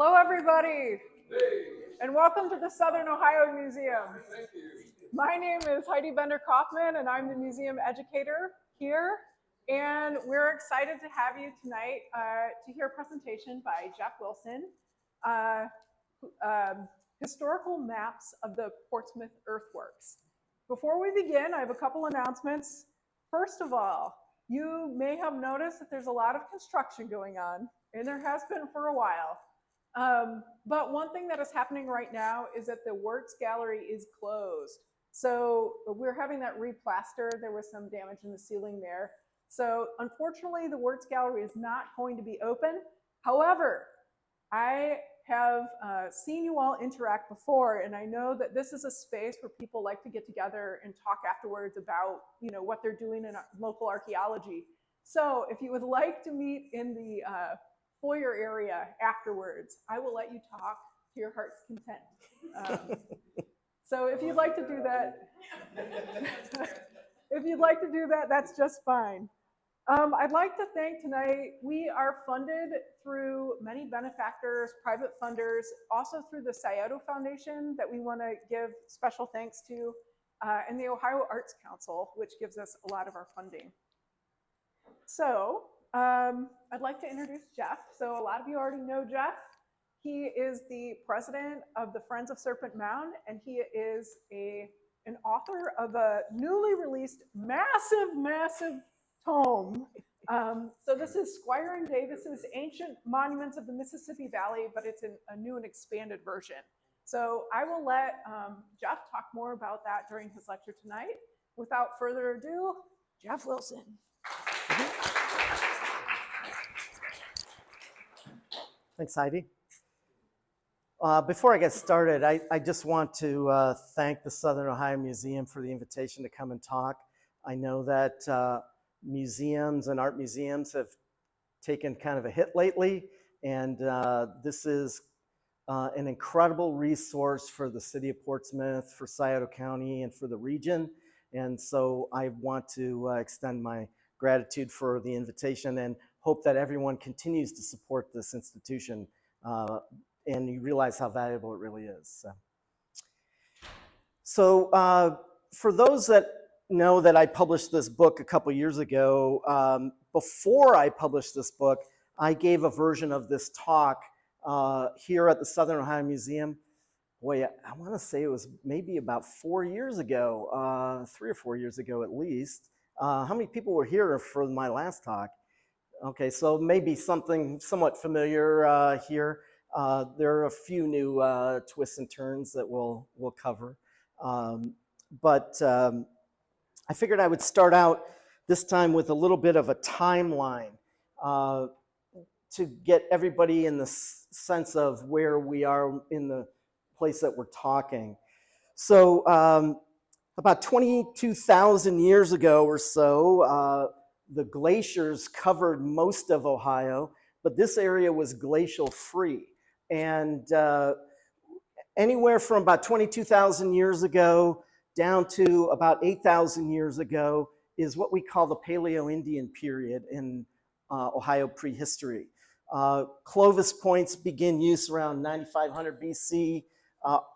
Hello, everybody, and welcome to the Southern Ohio Museum. My name is Heidi Bender-Kaufman, and I'm the museum educator here. And we're excited to have you tonight to hear a presentation by Jeff Wilson, historical maps of the Portsmouth Earthworks. Before we begin, I have a couple announcements. First of all, you may have noticed that there's a lot of construction going on, and there has been for a while. But one thing that is happening right now is that the Works Gallery is closed. So we're having that replastered. There was some damage in the ceiling there. So unfortunately, the Works Gallery is not going to be open. However, I have seen you all interact before, and I know that this is a space where people like to get together and talk afterwards about, what they're doing in local archaeology. So if you would like to meet in the foyer area afterwards, I will let you talk to your heart's content. So if you'd like to do that, that's just fine. I'd like to thank tonight, we are funded through many benefactors, private funders, also through the Scioto Foundation that we want to give special thanks to, and the Ohio Arts Council, which gives us a lot of our funding. So I'd like to introduce Jeff. So a lot of you already know Jeff. He is the president of the Friends of Serpent Mound, and he is an author of a newly released massive tome. So this is Squier and Davis's Ancient Monuments of the Mississippi Valley, but it's a new and expanded version. So I will let Jeff talk more about that during his lecture tonight. Without further ado, Jeff Wilson. Thanks, Heidi. Before I get started, I just want to thank the Southern Ohio Museum for the invitation to come and talk. I know that museums and art museums have taken kind of a hit lately, and this is an incredible resource for the city of Portsmouth, for Scioto County, and for the region. And so I want to extend my gratitude for the invitation and hope that everyone continues to support this institution and you realize how valuable it really is. So for those that know that I published this book a couple years ago, before I published this book, I gave a version of this talk here at the Southern Ohio Museum. Boy, I want to say it was maybe about 4 years ago, 3 or 4 years ago at least. How many people were here for my last talk? Okay, so maybe something somewhat familiar here. There are a few new twists and turns that we'll cover. But I figured I would start out this time with a little bit of a timeline to get everybody in the sense of where we are in the place that we're talking. So about 22,000 years ago or so, the glaciers covered most of Ohio, but this area was glacial free. And anywhere from about 22,000 years ago down to about 8,000 years ago is what we call the Paleo-Indian period in Ohio prehistory. Clovis points begin use around 9,500 BC,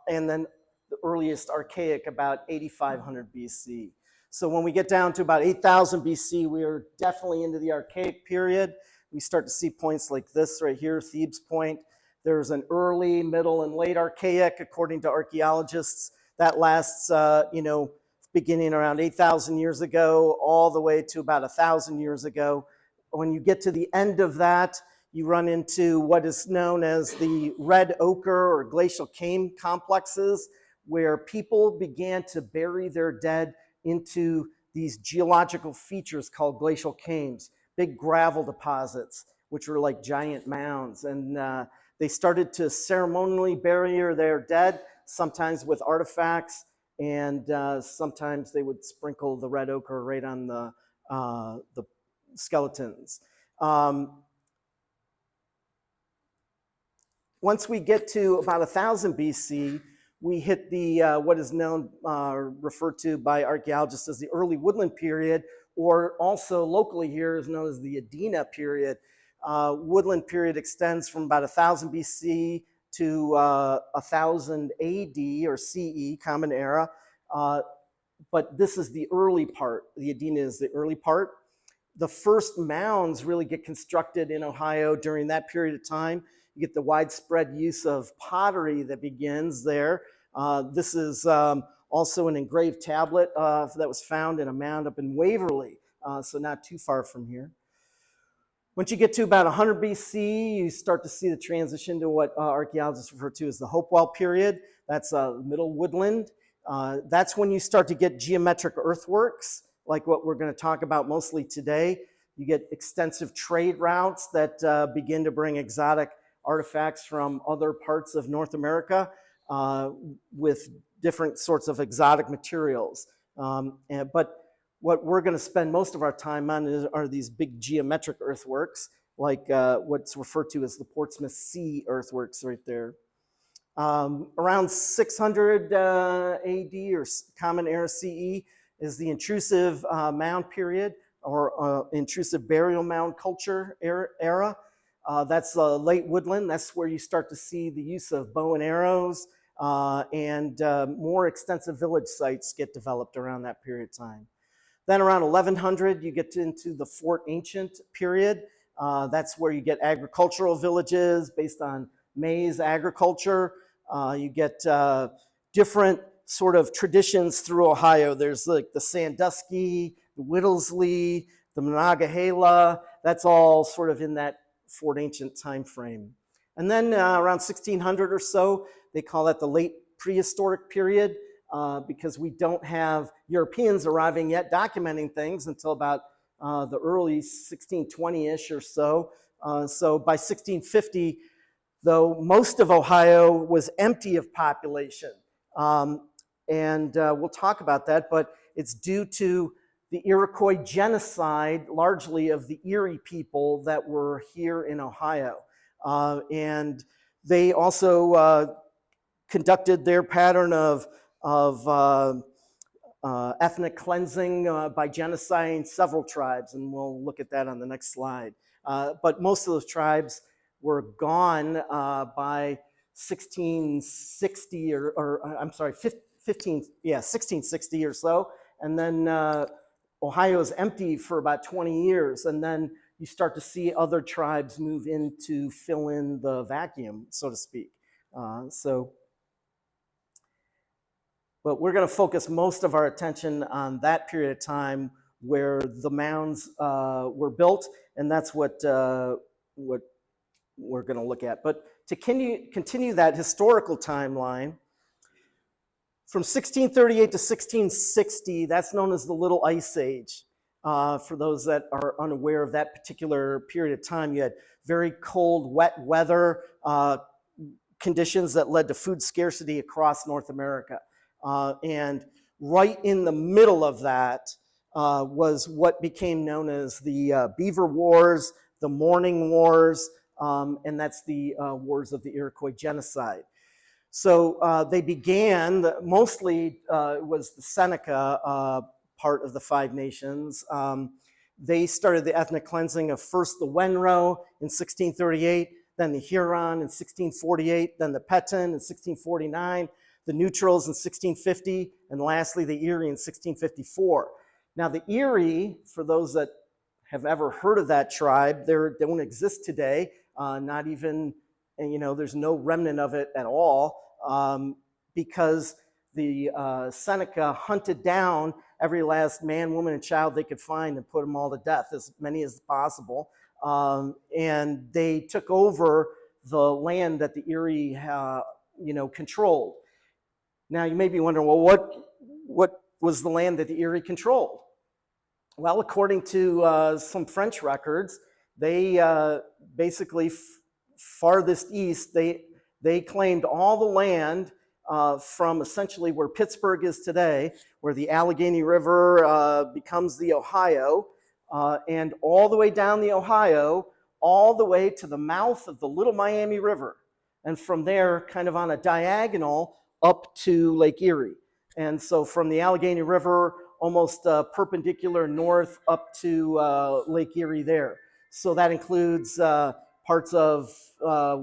and then the earliest Archaic about 8,500 BC. So when we get down to about 8,000 BC, we are definitely into the Archaic period. We start to see points like this right here, Thebes Point. There's an early, middle, and late Archaic, according to archaeologists. That lasts, beginning around 8,000 years ago, all the way to about 1,000 years ago. When you get to the end of that, you run into what is known as the red ochre or glacial cave complexes, where people began to bury their dead into these geological features called glacial caves, big gravel deposits, which were like giant mounds. And they started to ceremonially bury their dead, sometimes with artifacts, and sometimes they would sprinkle the red ochre right on the skeletons. Once we get to about 1000 BC, we hit the what is known, referred to by archaeologists as the early woodland period, or also locally here is known as the Adena period. Woodland period extends from about 1000 BC to 1000 AD or CE, Common Era. But this is the early part. The Adena is the early part. The first mounds really get constructed in Ohio during that period of time. You get the widespread use of pottery that begins there. This is also an engraved tablet that was found in a mound up in Waverly, so not too far from here. Once you get to about 100 BC, you start to see the transition to what archaeologists refer to as the Hopewell period. That's middle woodland. That's when you start to get geometric earthworks, like what we're going to talk about mostly today. You get extensive trade routes that begin to bring exotic artifacts from other parts of North America with different sorts of exotic materials. But what we're going to spend most of our time on are these big geometric earthworks, like what's referred to as the Portsmouth Sea earthworks right there. Around 600 AD or Common Era CE is the intrusive mound period or intrusive burial mound culture era. That's late woodland. That's where you start to see the use of bow and arrows and more extensive village sites get developed around that period of time. Then around 1100, you get into the Fort Ancient period. That's where you get agricultural villages based on maize agriculture. You get different sort of traditions through Ohio. There's like the Sandusky, the Whittlesey, the Monongahela. That's all sort of in that Fort Ancient time frame. And then around 1600 or so, they call that the late prehistoric period. Because we don't have Europeans arriving yet documenting things until about the early 1620-ish or so. So by 1650, though, most of Ohio was empty of population. And we'll talk about that, but it's due to the Iroquois genocide, largely of the Erie people that were here in Ohio. And they also conducted their pattern of ethnic cleansing by genociding several tribes, and we'll look at that on the next slide. But most of those tribes were gone by 1660 I'm sorry, 1660 or so, and then Ohio is empty for about 20 years, and then you start to see other tribes move in to fill in the vacuum, so to speak. But we're going to focus most of our attention on that period of time where the mounds were built, and that's what we're going to look at. But to continue that historical timeline, from 1638 to 1660, that's known as the Little Ice Age. For those that are unaware of that particular period of time, you had very cold, wet weather conditions that led to food scarcity across North America. And right in the middle of that was what became known as the Beaver Wars, the Morning Wars, and that's the Wars of the Iroquois Genocide. So they began, mostly it was the Seneca part of the Five Nations. They started the ethnic cleansing of first the Wenro in 1638, then the Huron in 1648, then the Petun in 1649, the Neutrals in 1650, and lastly the Erie in 1654. Now the Erie, for those that have ever heard of that tribe, they don't exist today, not even, there's no remnant of it at all, because the Seneca hunted down every last man, woman, and child they could find and put them all to death, as many as possible. And they took over the land that the Erie controlled. Now you may be wondering, well, what was the land that the Erie controlled? Well, according to some French records, they basically farthest east, they claimed all the land from essentially where Pittsburgh is today, where the Allegheny River becomes the Ohio, and all the way down the Ohio, all the way to the mouth of the Little Miami River. And from there, kind of on a diagonal, up to Lake Erie. And so from the Allegheny River, almost perpendicular north up to Lake Erie there. So that includes parts of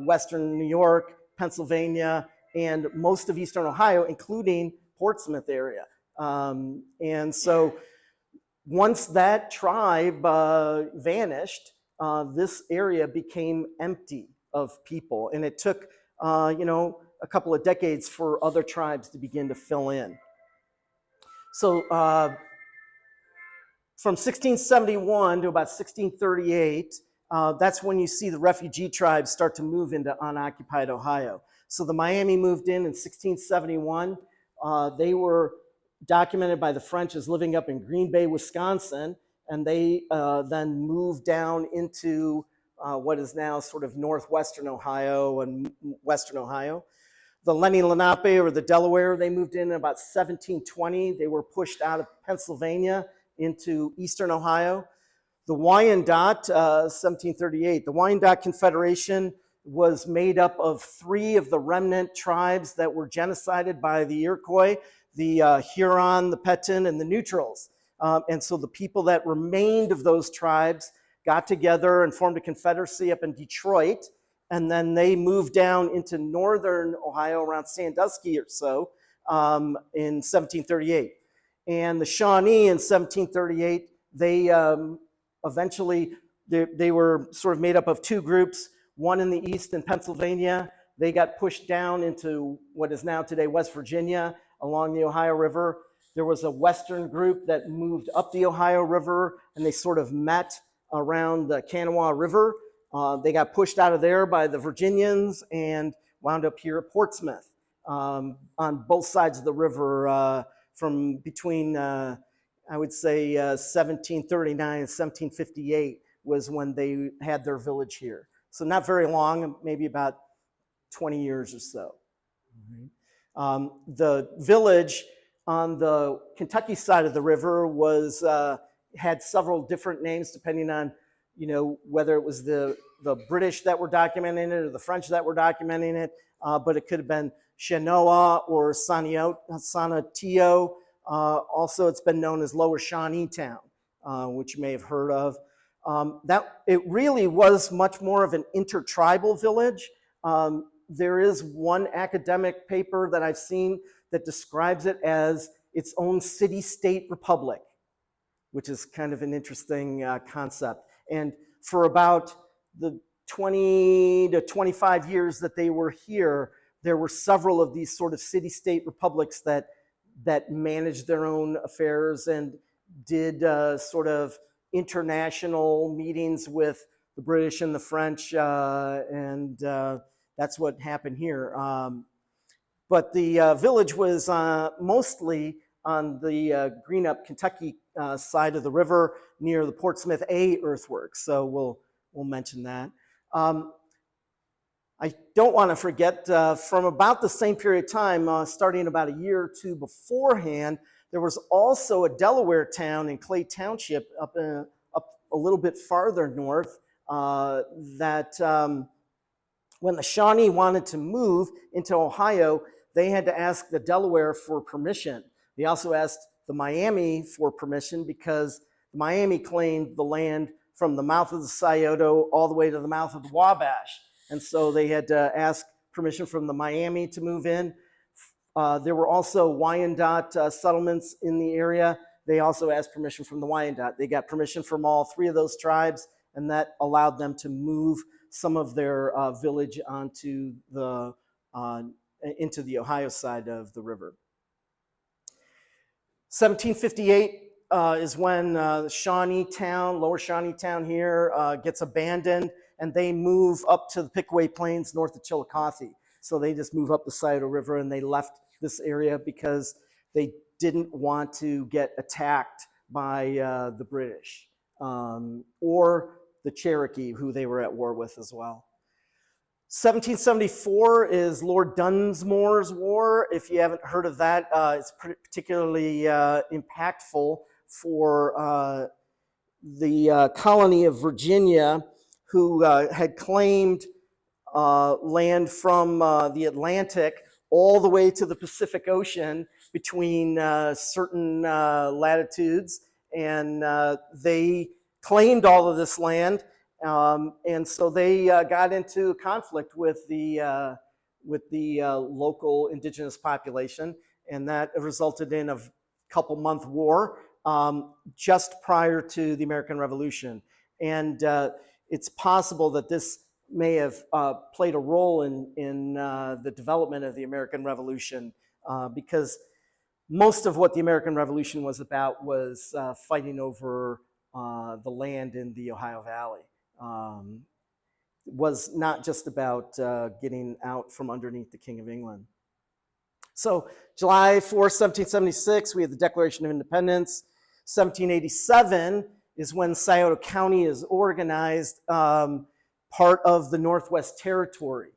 western New York, Pennsylvania, and most of eastern Ohio, including Portsmouth area. And so once that tribe vanished, this area became empty of people, and it took a couple of decades for other tribes to begin to fill in. So from 1671 to about 1638, that's when you see the refugee tribes start to move into unoccupied Ohio. So the Miami moved in 1671. They were documented by the French as living up in Green Bay, Wisconsin, and they then moved down into what is now sort of northwestern Ohio and western Ohio. The Lenni Lenape, or the Delaware, they moved in about 1720. They were pushed out of Pennsylvania into eastern Ohio. The Wyandot, 1738. The Wyandot Confederation was made up of 3 of the remnant tribes that were genocided by the Iroquois, the Huron, the Petun, and the Neutrals. And so the people that remained of those tribes got together and formed a confederacy up in Detroit, and then they moved down into northern Ohio around Sandusky or so in 1738. And the Shawnee in 1738, they eventually, they were sort of made up of 2 groups, one in the east in Pennsylvania. They got pushed down into what is now today West Virginia along the Ohio River. There was a western group that moved up the Ohio River, and they sort of met around the Kanawha River. They got pushed out of there by the Virginians and wound up here at Portsmouth on both sides of the river from between, I would say, 1739 and 1758 was when they had their village here. So not very long, maybe about 20 years or so. The village on the Kentucky side of the river was had several different names depending on whether it was the British that were documenting it or the French that were documenting it, but it could have been Chenoa or Sanatio. Also, it's been known as Lower Shawnee Town, which you may have heard of. That it really was much more of an intertribal village. There is one academic paper that I've seen that describes it as its own city-state republic, which is kind of an interesting concept. And for about the 20 to 25 years that they were here, there were several of these sort of city-state republics that managed their own affairs and did sort of international meetings with the British and the French, and that's what happened here. But the village was mostly on the Greenup, Kentucky side of the river near the Portsmouth Earthworks. So we'll mention that. I don't want to forget, from about the same period of time, starting about a year or 2 beforehand, there was also a Delaware town in Clay Township up a little bit farther north that when the Shawnee wanted to move into Ohio, they had to ask the Delaware for permission. They also asked the Miami for permission because the Miami claimed the land from the mouth of the Scioto all the way to the mouth of the Wabash. And so they had to ask permission from the Miami to move in. There were also Wyandot settlements in the area. They also asked permission from the Wyandot. They got permission from all 3 of those tribes, and that allowed them to move some of their village onto the into the Ohio side of the river. 1758 is when Shawnee Town, Lower Shawnee Town here, gets abandoned, and they move up to the Pickaway Plains north of Chillicothe. So they just move up the Scioto River, and they left this area because they didn't want to get attacked by the British or the Cherokee, who they were at war with as well. 1774 is Lord Dunsmore's War. If you haven't heard of that, it's particularly impactful for the colony of Virginia, who had claimed land from the Atlantic all the way to the Pacific Ocean between certain latitudes, and they claimed all of this land, And so they got into conflict with the local indigenous population, and that resulted in a couple-month war just prior to the American Revolution. And it's possible that this may have played a role in the development of the American Revolution, because most of what the American Revolution was about was fighting over the land in the Ohio Valley. Was not just about getting out from underneath the King of England. So July 4th, 1776, we have the Declaration of Independence. 1787 is when Scioto County is organized, part of the Northwest Territory.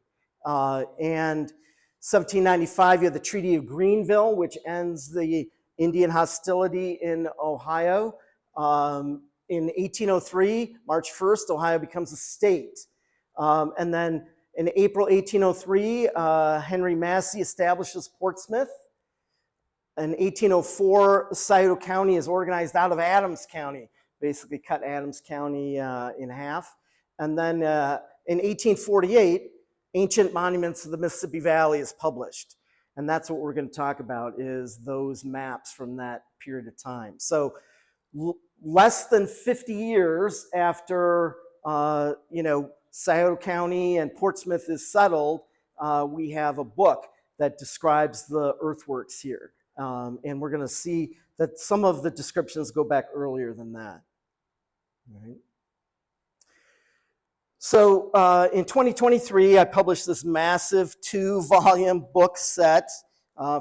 And 1795, you have the Treaty of Greenville, which ends the Indian hostility in Ohio. In 1803, March 1st, Ohio becomes a state. And then in April 1803, Henry Massey establishes Portsmouth. In 1804, Scioto County is organized out of Adams County, basically cut Adams County in half. And then in 1848, Ancient Monuments of the Mississippi Valley is published. And that's what we're going to talk about, is those maps from that period of time. So less than 50 years after, Scioto County and Portsmouth is settled, we have a book that describes the earthworks here. And we're going to see that some of the descriptions go back earlier than that. Right. So in 2023, I published this massive 2-volume book set.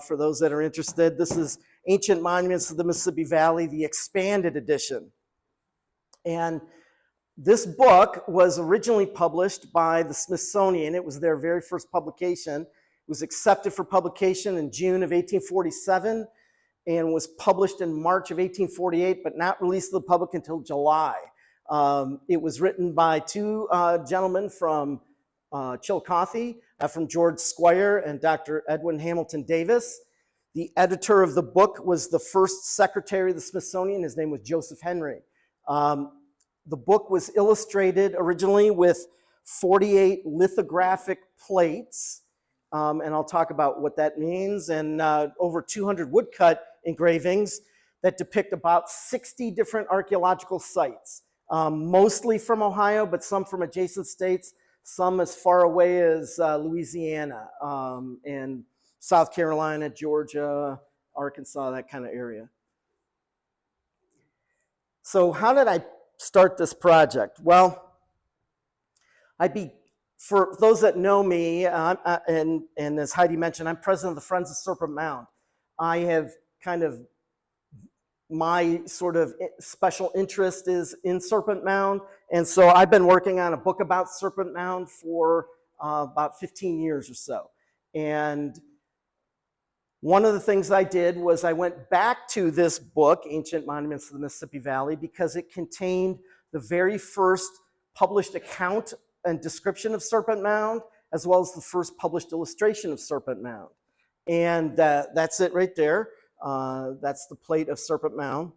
For those that are interested, this is Ancient Monuments of the Mississippi Valley, the expanded edition. And this book was originally published by the Smithsonian. It was their very first publication. It was accepted for publication in June of 1847 and was published in March of 1848, but not released to the public until July. It was written by 2 gentlemen from Chillicothe, from George Squier and Dr. Edwin Hamilton Davis. The editor of the book was the first secretary of the Smithsonian. His name was Joseph Henry. The book was illustrated originally with 48 lithographic plates, and I'll talk about what that means, and over 200 woodcut engravings that depict about 60 different archaeological sites, mostly from Ohio, but some from adjacent states, some as far away as Louisiana and South Carolina, Georgia, Arkansas, that kind of area. So how did I start this project? Well, for those that know me, and as Heidi mentioned, I'm president of the Friends of Serpent Mound. I have my sort of special interest is in Serpent Mound, and so I've been working on a book about Serpent Mound for about 15 years or so. And one of the things I did was I went back to this book, Ancient Monuments of the Mississippi Valley, because it contained the very first published account and description of Serpent Mound, as well as the first published illustration of Serpent Mound. And that's it right there. That's the plate of Serpent Mound.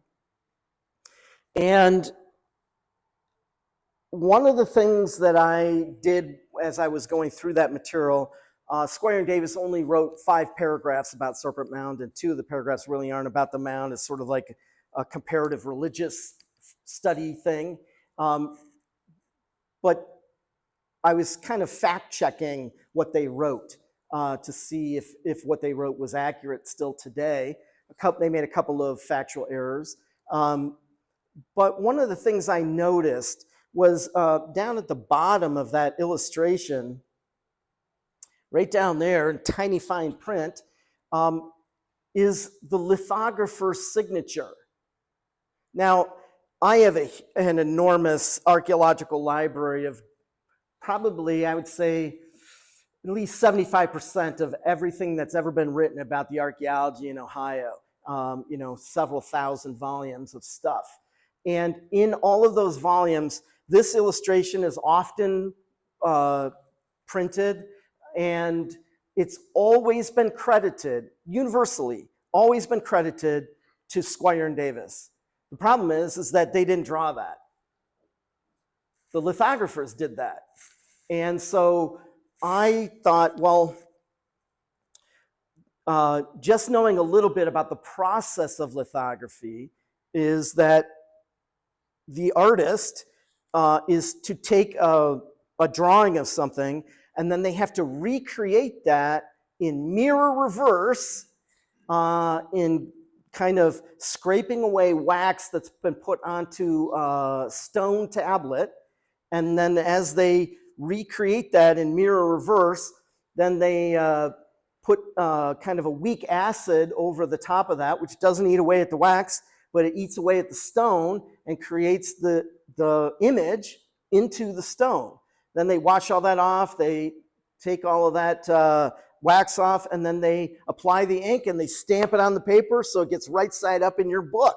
And one of the things that I did as I was going through that material, Squier and Davis only wrote 5 paragraphs about Serpent Mound, and 2 of the paragraphs really aren't about the mound. It's sort of like a comparative religious study thing. But I was kind of fact-checking what they wrote to see if what they wrote was accurate still today. They made a couple of factual errors. But one of the things I noticed was down at the bottom of that illustration, right down there in tiny fine print, is the lithographer's signature. Now, I have an enormous archaeological library of probably, I would say, at least 75% of everything that's ever been written about the archaeology in Ohio. Several thousand volumes of stuff. And in all of those volumes, this illustration is often printed, and it's always been credited, universally, always been credited to Squier and Davis. The problem is that they didn't draw that. The lithographers did that. And so I thought, well, just knowing a little bit about the process of lithography is that the artist is to take a drawing of something, and then they have to recreate that in mirror reverse, in kind of scraping away wax that's been put onto a stone tablet. And then as they recreate that in mirror reverse, then they put kind of a weak acid over the top of that, which doesn't eat away at the wax, but it eats away at the stone and creates the image into the stone. Then they wash all that off, they take all of that wax off, and then they apply the ink and they stamp it on the paper so it gets right side up in your book,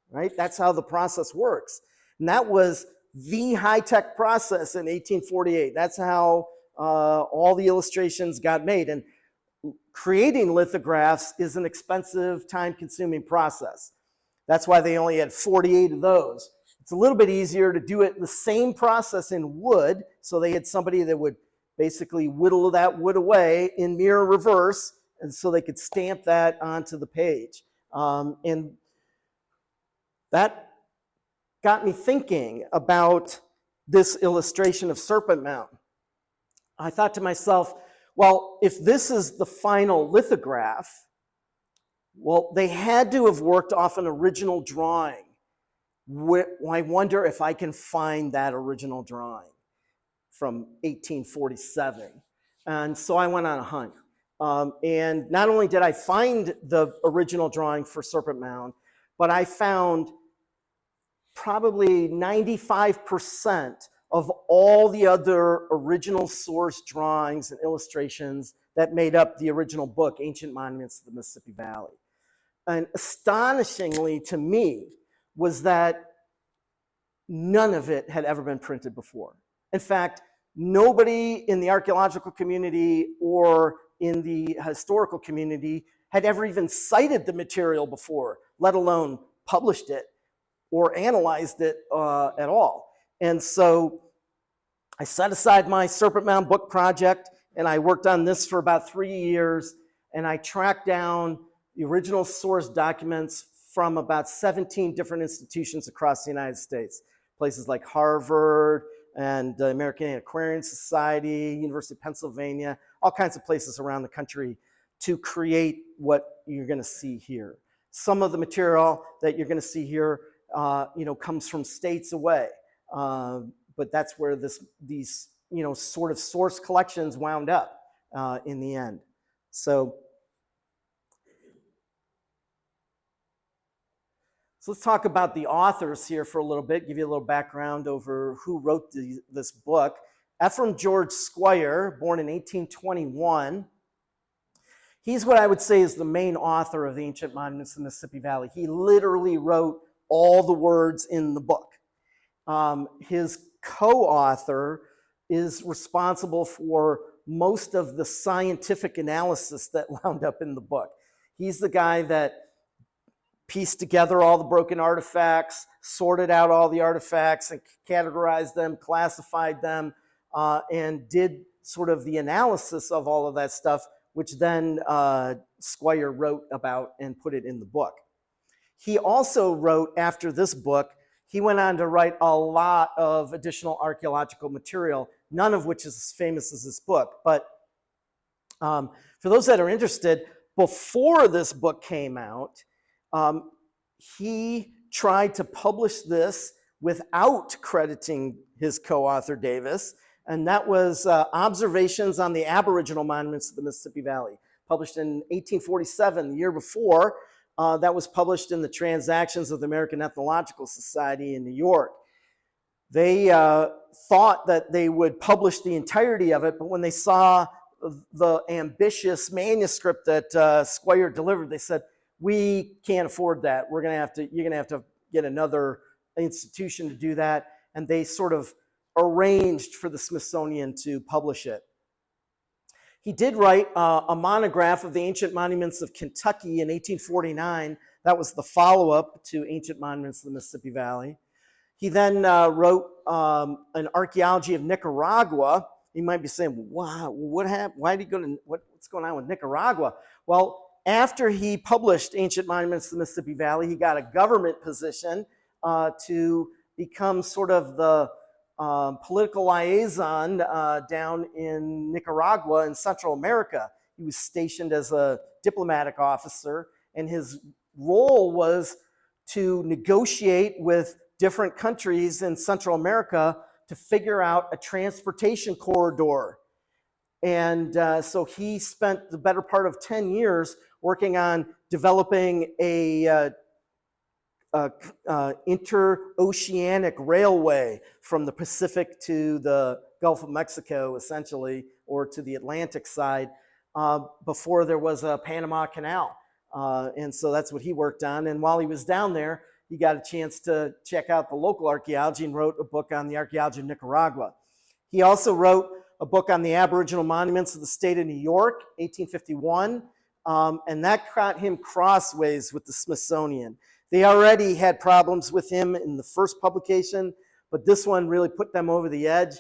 right? That's how the process works. And that was the high-tech process in 1848. That's how all the illustrations got made. And creating lithographs is an expensive, time-consuming process. That's why they only had 48 of those. It's a little bit easier to do it the same process in wood, so they had somebody that would basically whittle that wood away in mirror reverse, and so they could stamp that onto the page. And that got me thinking about this illustration of Serpent Mound. I thought to myself, well, if this is the final lithograph, well, they had to have worked off an original drawing. I wonder if I can find that original drawing from 1847. And so I went on a hunt. And not only did I find the original drawing for Serpent Mound, but I found probably 95% of all the other original source drawings and illustrations that made up the original book, Ancient Monuments of the Mississippi Valley. And astonishingly to me was that none of it had ever been printed before. In fact, nobody in the archaeological community or in the historical community had ever even cited the material before, let alone published it or analyzed it at all. And so I set aside my Serpent Mound book project, and I worked on this for about 3 years, and I tracked down the original source documents from about 17 different institutions across the United States. Places like Harvard and the American Antiquarian Society, University of Pennsylvania, all kinds of places around the country to create what you're going to see here. Some of the material that you're going to see here comes from states away, but that's where these sort of source collections wound up in the end. So let's talk about the authors here for a little bit, give you a little background over who wrote this book. Ephraim George Squier, born in 1821. He's what I would say is the main author of the Ancient Monuments of the Mississippi Valley. He literally wrote all the words in the book. His co-author is responsible for most of the scientific analysis that wound up in the book. He's the guy that pieced together all the broken artifacts, sorted out all the artifacts and categorized them, classified them, and did sort of the analysis of all of that stuff, which then Squier wrote about and put it in the book. He also wrote, after this book, he went on to write a lot of additional archaeological material, none of which is as famous as this book. But for those that are interested, before this book came out, he tried to publish this without crediting his co-author Davis, and that was Observations on the Aboriginal Monuments of the Mississippi Valley, published in 1847, the year before. That was published in the Transactions of the American Ethnological Society in New York. They thought that they would publish the entirety of it, but when they saw the ambitious manuscript that Squier delivered, they said, "We can't afford that. You're gonna have to get another institution to do that." And they sort of arranged for the Smithsonian to publish it. He did write a monograph of the Ancient Monuments of Kentucky in 1849. That was the follow-up to Ancient Monuments of the Mississippi Valley. He then wrote an archaeology of Nicaragua. You might be saying, wow, what happened? Why did he go to, what's going on with Nicaragua? Well, after he published Ancient Monuments of the Mississippi Valley, he got a government position to become sort of the political liaison down in Nicaragua in Central America. He was stationed as a diplomatic officer, and his role was to negotiate with different countries in Central America to figure out a transportation corridor. And so he spent the better part of 10 years working on developing a interoceanic railway from the Pacific to the Gulf of Mexico, essentially, or to the Atlantic side, before there was a Panama Canal. And so that's what he worked on. And while he was down there, he got a chance to check out the local archaeology and wrote a book on the archaeology of Nicaragua. He also wrote a book on the Aboriginal monuments of the state of New York, 1851, and that got him crossways with the Smithsonian. They already had problems with him in the first publication, but this one really put them over the edge.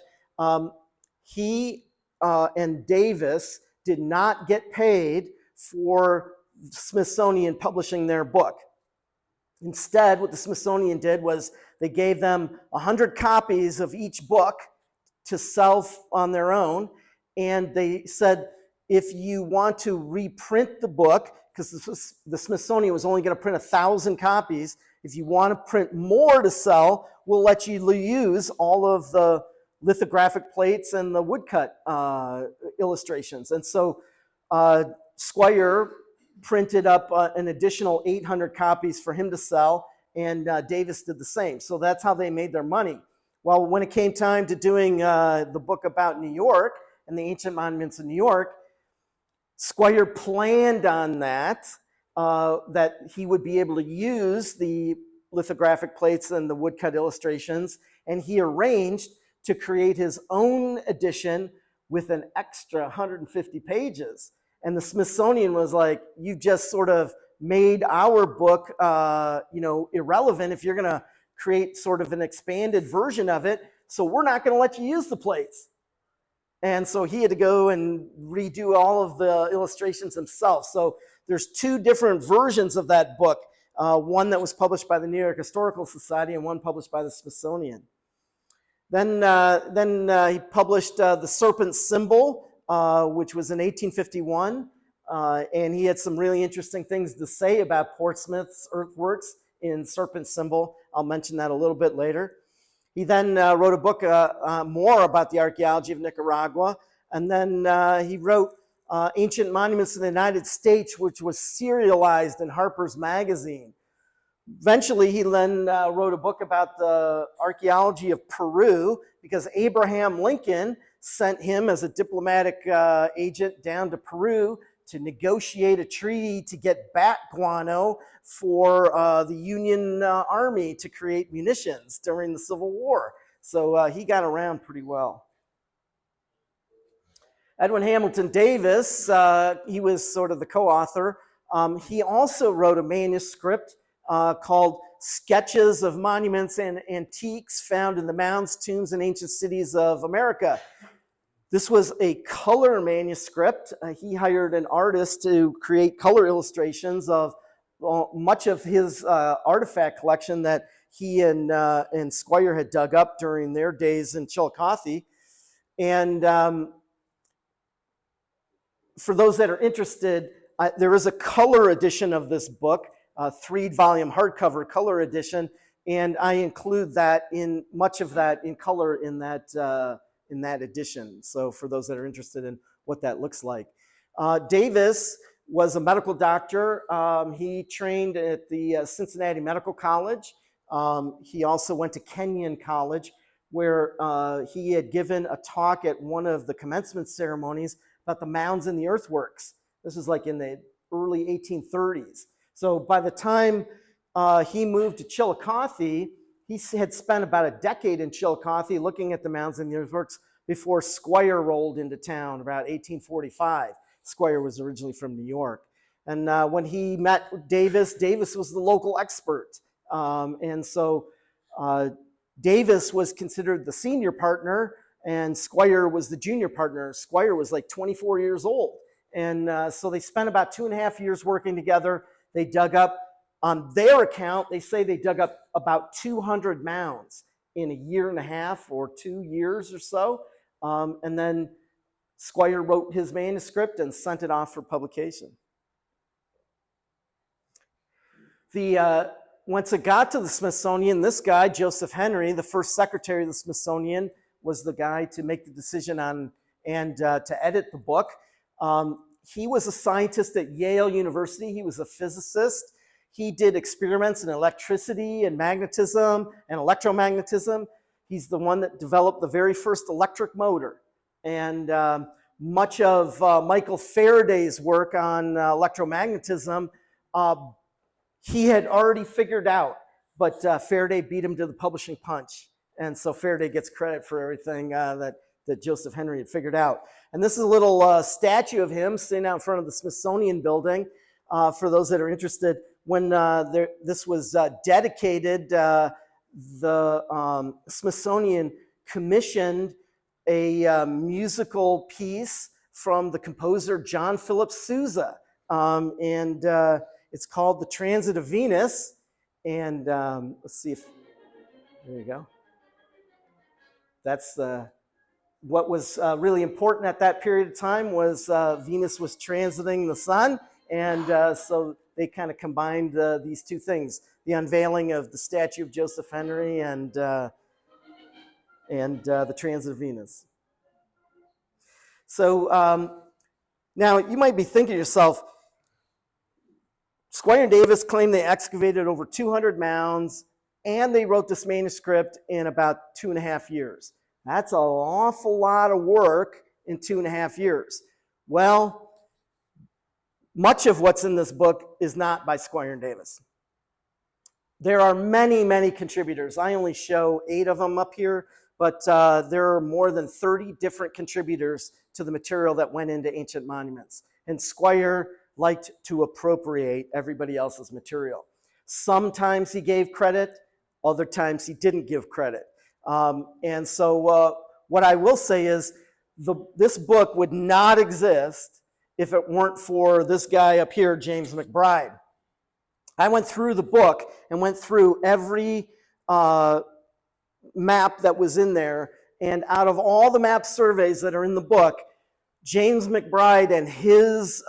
He and Davis did not get paid for Smithsonian publishing their book. Instead, what the Smithsonian did was they gave them 100 copies of each book to sell on their own. And they said, if you want to reprint the book, because the Smithsonian was only going to print 1,000 copies, if you want to print more to sell, we'll let you use all of the lithographic plates and the woodcut illustrations. And so Squier printed up an additional 800 copies for him to sell, and Davis did the same. So that's how they made their money. Well, when it came time to doing the book about New York and the ancient monuments of New York, Squier planned on that he would be able to use the lithographic plates and the woodcut illustrations, and he arranged to create his own edition with an extra 150 pages. And the Smithsonian was like, you just sort of made our book irrelevant if you're going to create sort of an expanded version of it, so we're not going to let you use the plates. And so he had to go and redo all of the illustrations himself. So there's two different versions of that book, one that was published by the New York Historical Society and one published by the Smithsonian. Then he published The Serpent Symbol, which was in 1851, and he had some really interesting things to say about Portsmouth's Earthworks in Serpent Symbol. I'll mention that a little bit later. He then wrote a book more about the archaeology of Nicaragua, and then he wrote Ancient Monuments of the United States, which was serialized in Harper's Magazine. Eventually, he then wrote a book about the archaeology of Peru, because Abraham Lincoln sent him as a diplomatic agent down to Peru to negotiate a treaty to get bat guano for the Union Army to create munitions during the Civil War. So he got around pretty well. Edwin Hamilton Davis, he was sort of the co-author. He also wrote a manuscript called Sketches of Monuments and Antiques Found in the Mounds, Tombs, and Ancient Cities of America. This was a color manuscript. He hired an artist to create color illustrations of much of his artifact collection that he and Squier had dug up during their days in Chillicothe. And for those that are interested, there is a color edition of this book, a 3-volume hardcover color edition, and I include that in much of that in color in that edition. So for those that are interested in what that looks like. Davis was a medical doctor. He trained at the Cincinnati Medical College. He also went to Kenyon College, where he had given a talk at one of the commencement ceremonies about the mounds and the earthworks. This was like in the early 1830s. So by the time he moved to Chillicothe, he had spent about a decade in Chillicothe looking at the mounds and the earthworks before Squier rolled into town about 1845. Squier was originally from New York. And when he met Davis, Davis was the local expert. And so Davis was considered the senior partner, and Squier was the junior partner. Squier was like 24 years old. And so they spent about 2.5 years working together. They dug up, on their account, they say they dug up about 200 mounds in 1.5 years or 2 years or so. And then Squier wrote his manuscript and sent it off for publication. Once it got to the Smithsonian, this guy, Joseph Henry, the first secretary of the Smithsonian, was the guy to make the decision on and to edit the book. He was a scientist at Yale University. He was a physicist. He did experiments in electricity and magnetism and electromagnetism. He's the one that developed the very first electric motor. And much of Michael Faraday's work on electromagnetism, he had already figured out, but Faraday beat him to the publishing punch. And so Faraday gets credit for everything that Joseph Henry had figured out. And this is a little statue of him sitting out in front of the Smithsonian building. For those that are interested, when this was dedicated, the Smithsonian commissioned a musical piece from the composer John Philip Sousa. And it's called The Transit of Venus. And let's see if, there you go. That's what was really important at that period of time was Venus was transiting the sun. And so they kind of combined these two things, the unveiling of the statue of Joseph Henry and the transit of Venus. So now you might be thinking to yourself, Squier and Davis claim they excavated over 200 mounds and they wrote this manuscript in about 2.5 years. That's an awful lot of work in 2.5 years. Well, much of what's in this book is not by Squier and Davis. There are many, many contributors. I only show 8 of them up here, but there are more than 30 different contributors to the material that went into ancient monuments. And Squier liked to appropriate everybody else's material. Sometimes he gave credit, other times he didn't give credit. And so what I will say is this book would not exist if it weren't for this guy up here, James McBride. I went through the book and went through every map that was in there, and out of all the map surveys that are in the book, James McBride and his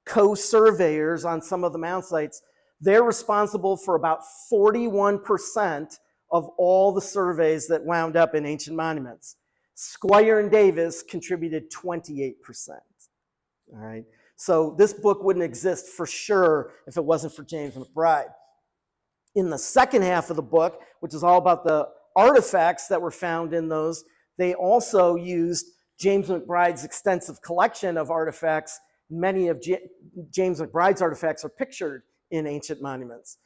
co-surveyors on some of the mound sites, they're responsible for about 41% of all the surveys that wound up in ancient monuments. Squier and Davis contributed 28%. All right. So this book wouldn't exist for sure if it wasn't for James McBride. In the second half of the book, which is all about the artifacts that were found in those, they also used James McBride's extensive collection of artifacts. Many of James McBride's artifacts are pictured in ancient monuments.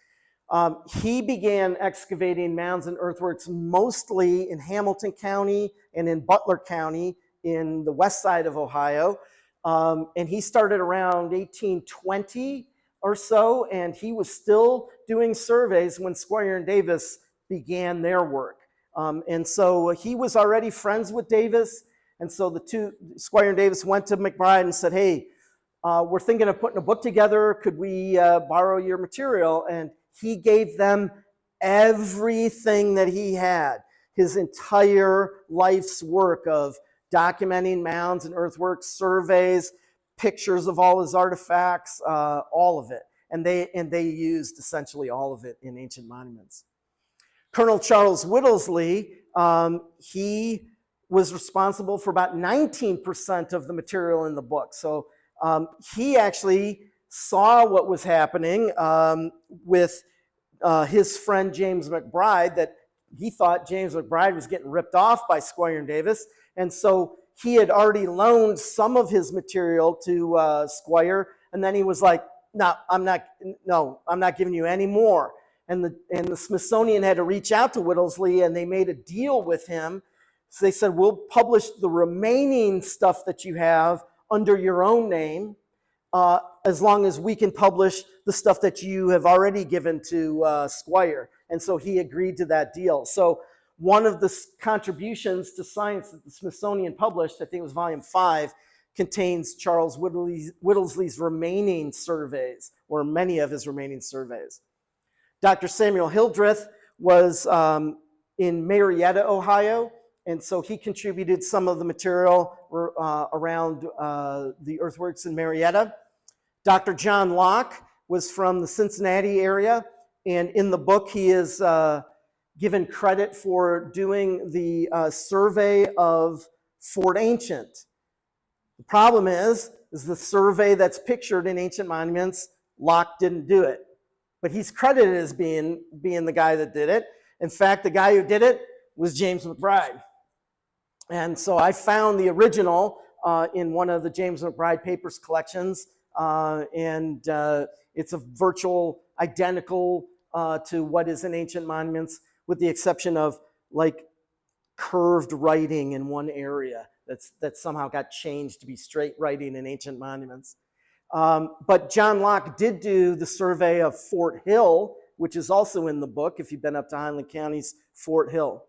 He began excavating mounds and earthworks mostly in Hamilton County and in Butler County in the west side of Ohio. And he started around 1820 or so, and he was still doing surveys when Squier and Davis began their work. And so he was already friends with Davis, and so Squier and Davis went to McBride and said, hey, we're thinking of putting a book together. Could we borrow your material? And he gave them everything that he had, his entire life's work of documenting mounds and earthworks, surveys, pictures of all his artifacts, all of it. And they used essentially all of it in ancient monuments. Colonel Charles Whittlesey, he was responsible for about 19% of the material in the book. So he actually saw what was happening with his friend James McBride, that he thought James McBride was getting ripped off by Squier and Davis. And so he had already loaned some of his material to Squier, and then he was like, no, I'm not giving you any more. And the Smithsonian had to reach out to Whittlesey, and they made a deal with him. So they said, we'll publish the remaining stuff that you have under your own name, as long as we can publish the stuff that you have already given to Squier. And so he agreed to that deal. So one of the contributions to science that the Smithsonian published, I think it was volume 5, contains Charles Whittlesey's remaining surveys, or many of his remaining surveys. Dr. Samuel Hildreth was in Marietta, Ohio, and so he contributed some of the material around the earthworks in Marietta. Dr. John Locke was from the Cincinnati area, and in the book he is given credit for doing the survey of Fort Ancient. The problem is the survey that's pictured in Ancient Monuments, Locke didn't do it. But he's credited as being the guy that did it. In fact, the guy who did it was James McBride. And so I found the original in one of the James McBride papers collections, and it's a virtual identical to what is in Ancient Monuments, with the exception of like curved writing in one area that somehow got changed to be straight writing in Ancient Monuments. But John Locke did do the survey of Fort Hill, which is also in the book if you've been up to Highland County's Fort Hill.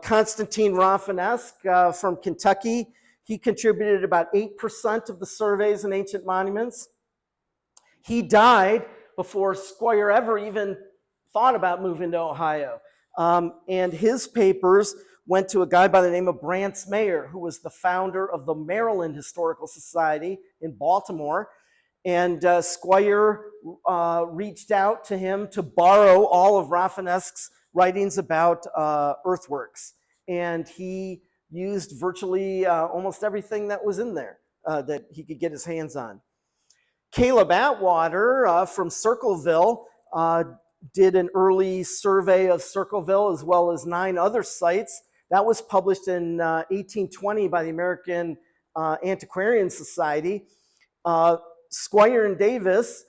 Constantine Rafinesque from Kentucky, he contributed about 8% of the surveys in Ancient Monuments. He died before Squier ever even thought about moving to Ohio. And his papers went to a guy by the name of Brantz Mayer, who was the founder of the Maryland Historical Society in Baltimore. And Squier reached out to him to borrow all of Rafinesque's writings about earthworks. And he used virtually almost everything that was in there that he could get his hands on. Caleb Atwater from Circleville did an early survey of Circleville as well as 9 other sites. That was published in 1820 by the American Antiquarian Society. Squier and Davis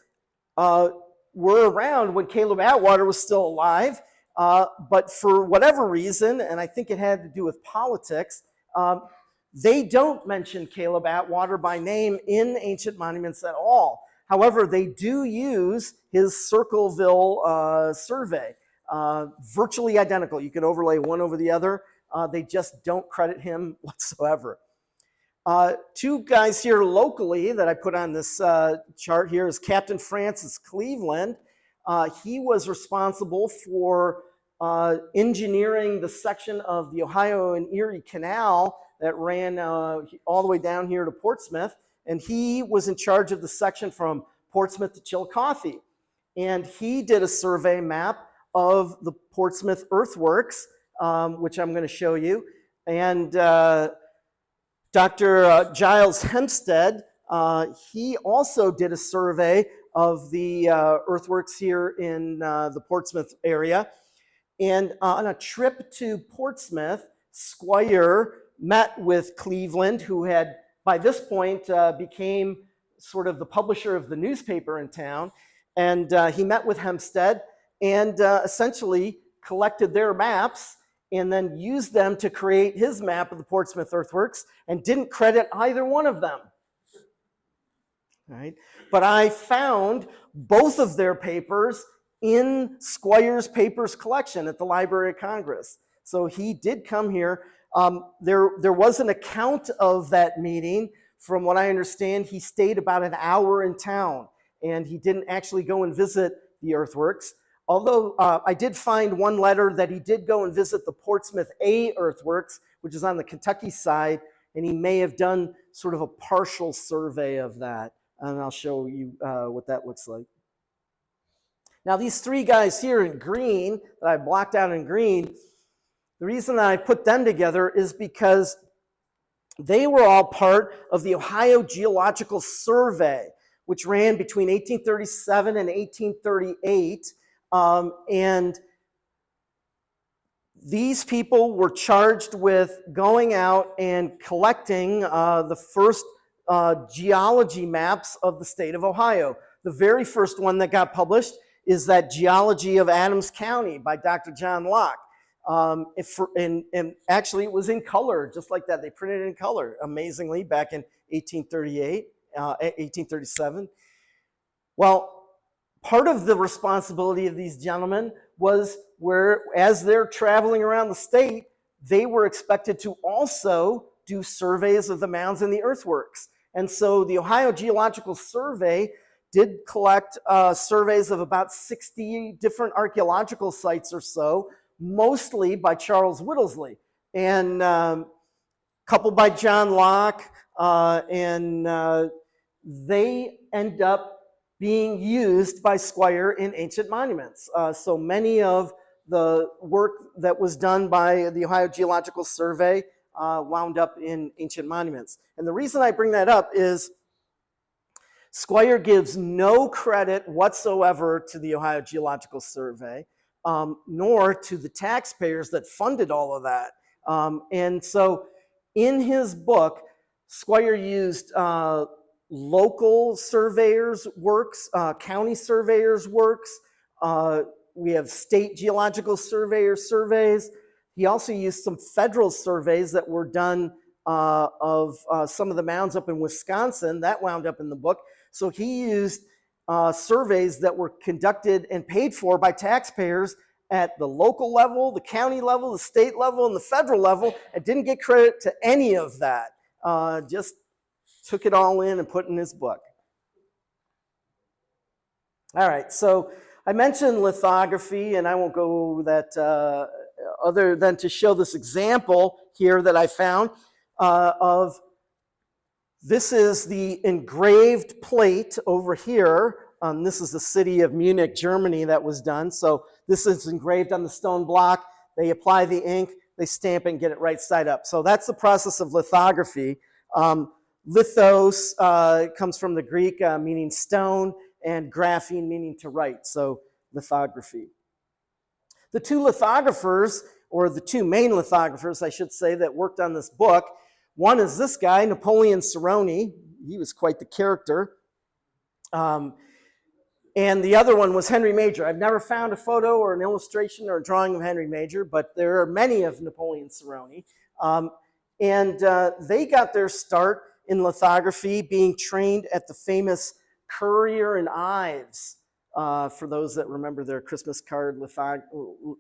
were around when Caleb Atwater was still alive, but for whatever reason, and I think it had to do with politics, they don't mention Caleb Atwater by name in Ancient Monuments at all. However, they do use his Circleville survey, virtually identical. You can overlay one over the other. They just don't credit him whatsoever. 2 guys here locally that I put on this chart here is Captain Francis Cleveland. He was responsible for engineering the section of the Ohio and Erie Canal that ran all the way down here to Portsmouth. And he was in charge of the section from Portsmouth to Chillicothe. And he did a survey map of the Portsmouth Earthworks, which I'm going to show you. And Dr. Giles Hempstead, he also did a survey of the earthworks here in the Portsmouth area. And on a trip to Portsmouth, Squier met with Cleveland, who had, by this point, became sort of the publisher of the newspaper in town. And he met with Hempstead and essentially collected their maps and then used them to create his map of the Portsmouth Earthworks and didn't credit either one of them. Right? But I found both of their papers in Squier's papers collection at the Library of Congress. So he did come here. There was an account of that meeting. From what I understand, he stayed about an hour in town, and he didn't actually go and visit the earthworks. Although I did find one letter that he did go and visit the Portsmouth A earthworks, which is on the Kentucky side, and he may have done sort of a partial survey of that. And I'll show you what that looks like. Now, these 3 guys here in green, that I blocked out in green, the reason that I put them together is because they were all part of the Ohio Geological Survey, which ran between 1837 and 1838. And these people were charged with going out and collecting the first geology maps of the state of Ohio. The very first one that got published is that Geology of Adams County by Dr. John Locke. And actually it was in color, just like that. They printed it in color, amazingly, back in 1838. 1837. Well, part of the responsibility of these gentlemen was where, as they're traveling around the state, they were expected to also do surveys of the mounds and the earthworks. And so the Ohio Geological Survey did collect surveys of about 60 different archaeological sites or so, mostly by Charles Whittlesley, and couple by John Locke, and they end up being used by Squier in ancient monuments. So many of the work that was done by the Ohio Geological Survey wound up in ancient monuments. And the reason I bring that up is Squier gives no credit whatsoever to the Ohio Geological Survey, nor to the taxpayers that funded all of that. And so in his book, Squier used local surveyors' works, county surveyors' works. We have state geological surveyors' surveys. He also used some federal surveys that were done of some of the mounds up in Wisconsin. That wound up in the book. So he used surveys that were conducted and paid for by taxpayers at the local level, the county level, the state level, and the federal level, and didn't get credit to any of that. Just took it all in and put it in his book. All right, so I mentioned lithography, and I won't go over that other than to show this example here that I found of, this is the engraved plate over here. This is the city of Munich, Germany, that was done. So this is engraved on the stone block. They apply the ink, they stamp it and get it right side up. So that's the process of lithography. Lithos comes from the Greek meaning stone, and graphene meaning to write, so lithography. The two lithographers, or the two main lithographers, I should say, that worked on this book, one is this guy, Napoleon Cerrone. He was quite the character. And the other one was Henry Major. I've never found a photo or an illustration or a drawing of Henry Major, but there are many of Napoleon Cerrone. And they got their start in lithography being trained at the famous Currier and Ives, for those that remember their Christmas card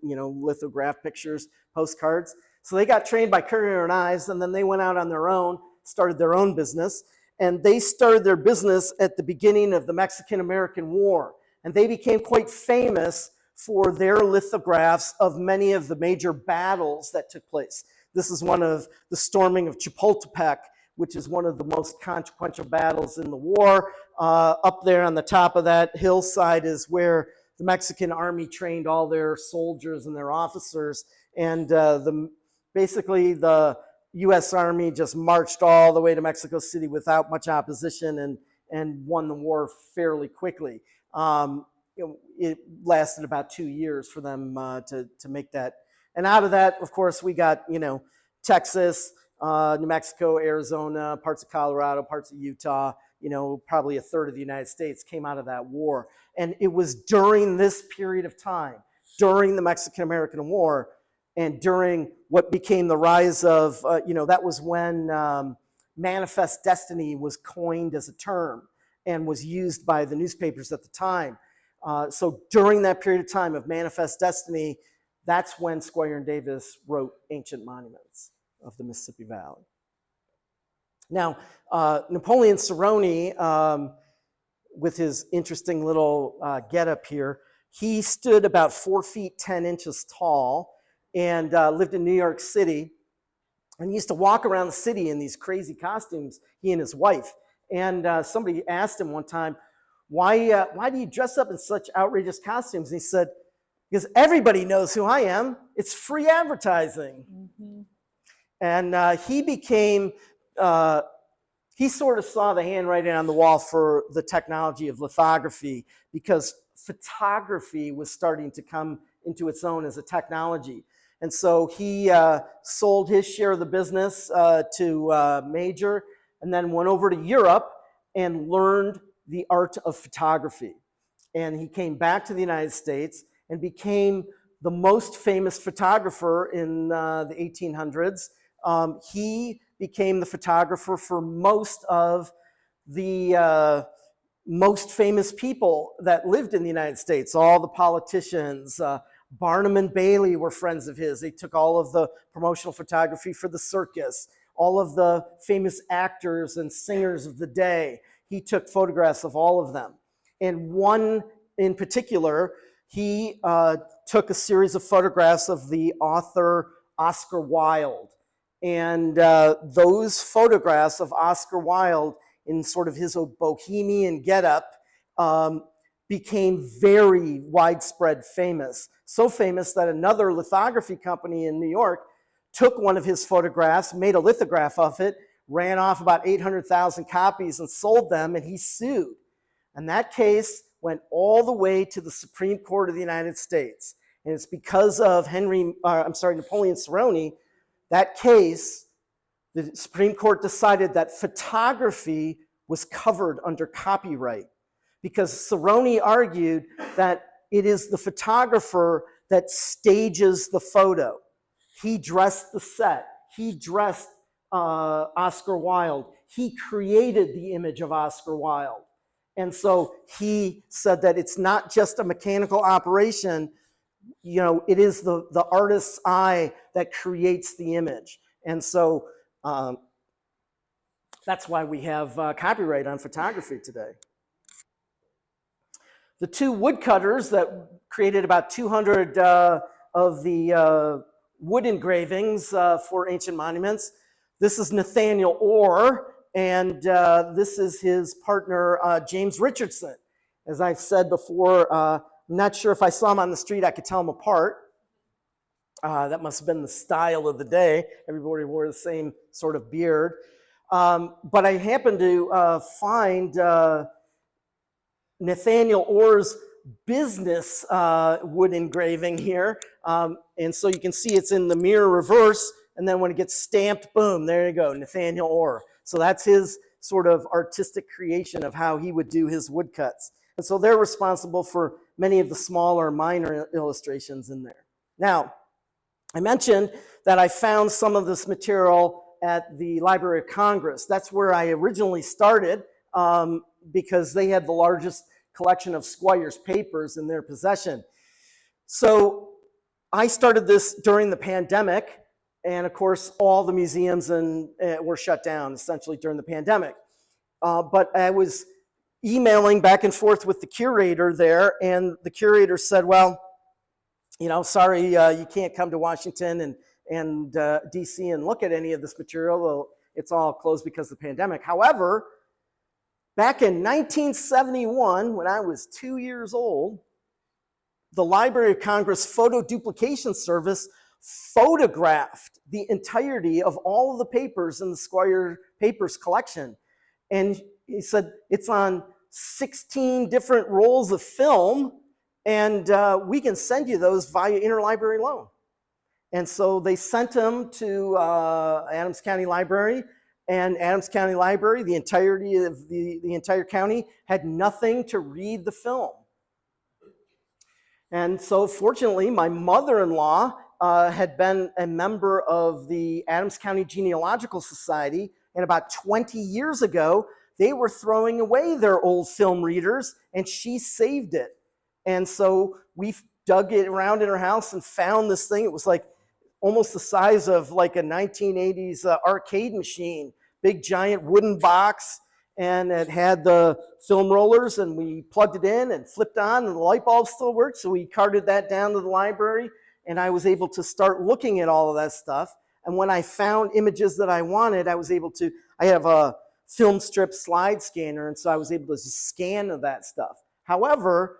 lithograph pictures, postcards. So they got trained by Currier and Ives, and then they went out on their own, started their own business. And they started their business at the beginning of the Mexican-American War. And they became quite famous for their lithographs of many of the major battles that took place. This is one of the storming of Chapultepec, which is one of the most consequential battles in the war. Up there on the top of that hillside is where the Mexican army trained all their soldiers and their officers. And basically the U.S. Army just marched all the way to Mexico City without much opposition and won the war fairly quickly. It lasted about 2 years for them to make that. And out of that, of course, we got, Texas, New Mexico, Arizona, parts of Colorado, parts of Utah, probably a third of the United States came out of that war. And it was during this period of time, during the Mexican-American War, and during what became the rise of, that was when manifest destiny was coined as a term and was used by the newspapers at the time. So during that period of time of manifest destiny, that's when Squier and Davis wrote Ancient Monuments of the Mississippi Valley. Now, Napoleon Cerrone, with his interesting little getup here, he stood about 4 feet 10 inches tall and lived in New York City. And he used to walk around the city in these crazy costumes, he and his wife. And somebody asked him one time, why do you dress up in such outrageous costumes? And he said, because everybody knows who I am. It's free advertising. Mm-hmm. And he became, he sort of saw the handwriting on the wall for the technology of lithography, because photography was starting to come into its own as a technology. And so he sold his share of the business to Major, and then went over to Europe and learned the art of photography. And he came back to the United States and became the most famous photographer in the 1800s. He became the photographer for most of the most famous people that lived in the United States, all the politicians. Barnum and Bailey were friends of his. They took all of the promotional photography for the circus, all of the famous actors and singers of the day. He took photographs of all of them. And one in particular, he took a series of photographs of the author Oscar Wilde. And those photographs of Oscar Wilde in sort of his bohemian getup became very widespread famous. So famous that another lithography company in New York took one of his photographs, made a lithograph of it, ran off about 800,000 copies and sold them, and he sued. And that case went all the way to the Supreme Court of the United States. And it's because of Napoleon Cerrone, that case, the Supreme Court decided that photography was covered under copyright, because Cerrone argued that it is the photographer that stages the photo. He dressed the set. He dressed Oscar Wilde. He created the image of Oscar Wilde. And so he said that it's not just a mechanical operation, you know, it is the artist's eye that creates the image. And so that's why we have copyright on photography today. The two woodcutters that created about 200 of the wood engravings for ancient monuments. This is Nathaniel Orr, and this is his partner, James Richardson. As I've said before, I'm not sure if I saw him on the street, I could tell them apart. That must have been the style of the day. Everybody wore the same sort of beard. But I happened to find Nathaniel Orr's business wood engraving here. And so you can see it's in the mirror reverse, and then when it gets stamped, boom, there you go, Nathaniel Orr. So that's his sort of artistic creation of how he would do his woodcuts. And so they're responsible for many of the smaller, minor illustrations in there. Now, I mentioned that I found some of this material at the Library of Congress. That's where I originally started, because they had the largest collection of Squier's papers in their possession. So I started this during the pandemic, and of course all the museums were shut down essentially during the pandemic. But I was emailing back and forth with the curator there, and the curator said, well, you know, sorry, you can't come to Washington and DC and look at any of this material. It's all closed because of the pandemic. However, back in 1971, when I was 2 years old, the Library of Congress Photo Duplication Service photographed the entirety of all of the papers in the Squier Papers collection. And he said, it's on 16 different rolls of film, and we can send you those via interlibrary loan. And so they sent them to Adams County Library, and Adams County Library, the entirety of the entire county, had nothing to read the film. And so fortunately, my mother-in-law had been a member of the Adams County Geological Society, and about 20 years ago, they were throwing away their old film readers, and she saved it. And so we dug it around in her house and found this thing. It was like almost the size of like a 1980s arcade machine, big giant wooden box, and it had the film rollers, and we plugged it in and flipped on, and the light bulb still worked. So we carted that down to the library, and I was able to start looking at all of that stuff. And when I found images that I wanted, I have a film strip slide scanner, and so I was able to just scan that stuff. However,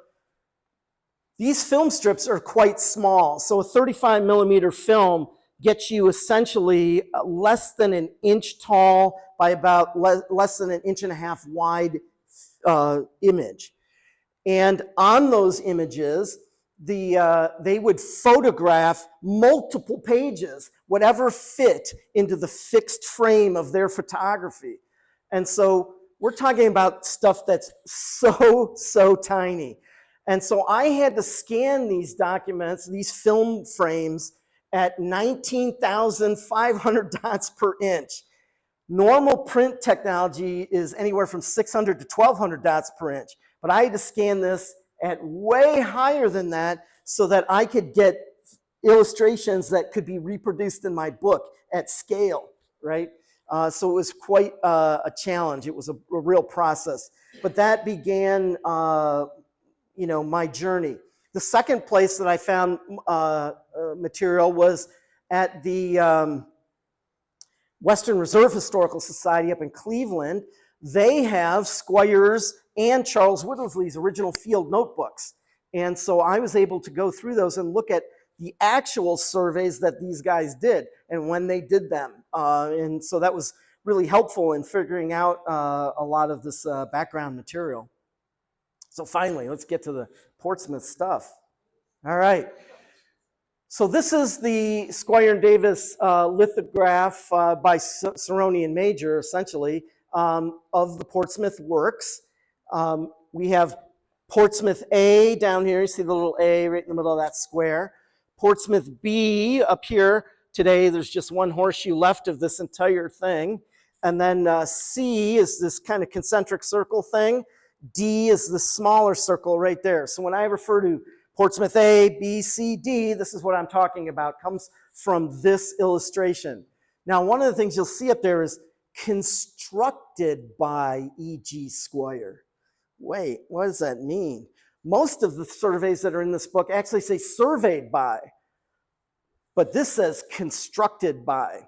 these film strips are quite small. So a 35 millimeter film gets you essentially less than an inch tall by about less than an inch and a half wide image. And on those images, they would photograph multiple pages, whatever fit into the fixed frame of their photography. And so we're talking about stuff that's so tiny. And so I had to scan these documents, these film frames, at 19,500 dots per inch. Normal print technology is anywhere from 600 to 1200 dots per inch, but I had to scan this at way higher than that so that I could get illustrations that could be reproduced in my book at scale, right? So it was quite a challenge. It was a real process. But that began, my journey. The second place that I found material was at the Western Reserve Historical Society up in Cleveland. They have Squier's and Charles Withersley's original field notebooks. And so I was able to go through those and look at the actual surveys that these guys did and when they did them. And so that was really helpful in figuring out a lot of this background material. So finally, let's get to the Portsmouth stuff. All right. So this is the Squier and Davis lithograph by Sironi and Major, essentially, of the Portsmouth works. We have Portsmouth A down here. You see the little A right in the middle of that square. Portsmouth B up here. Today, there's just one horseshoe left of this entire thing. And then C is this kind of concentric circle thing. D is the smaller circle right there. So when I refer to Portsmouth A, B, C, D, this is what I'm talking about, comes from this illustration. Now, one of the things you'll see up there is constructed by E.G. Squier. Wait, what does that mean? Most of the surveys that are in this book actually say surveyed by, but this says constructed by.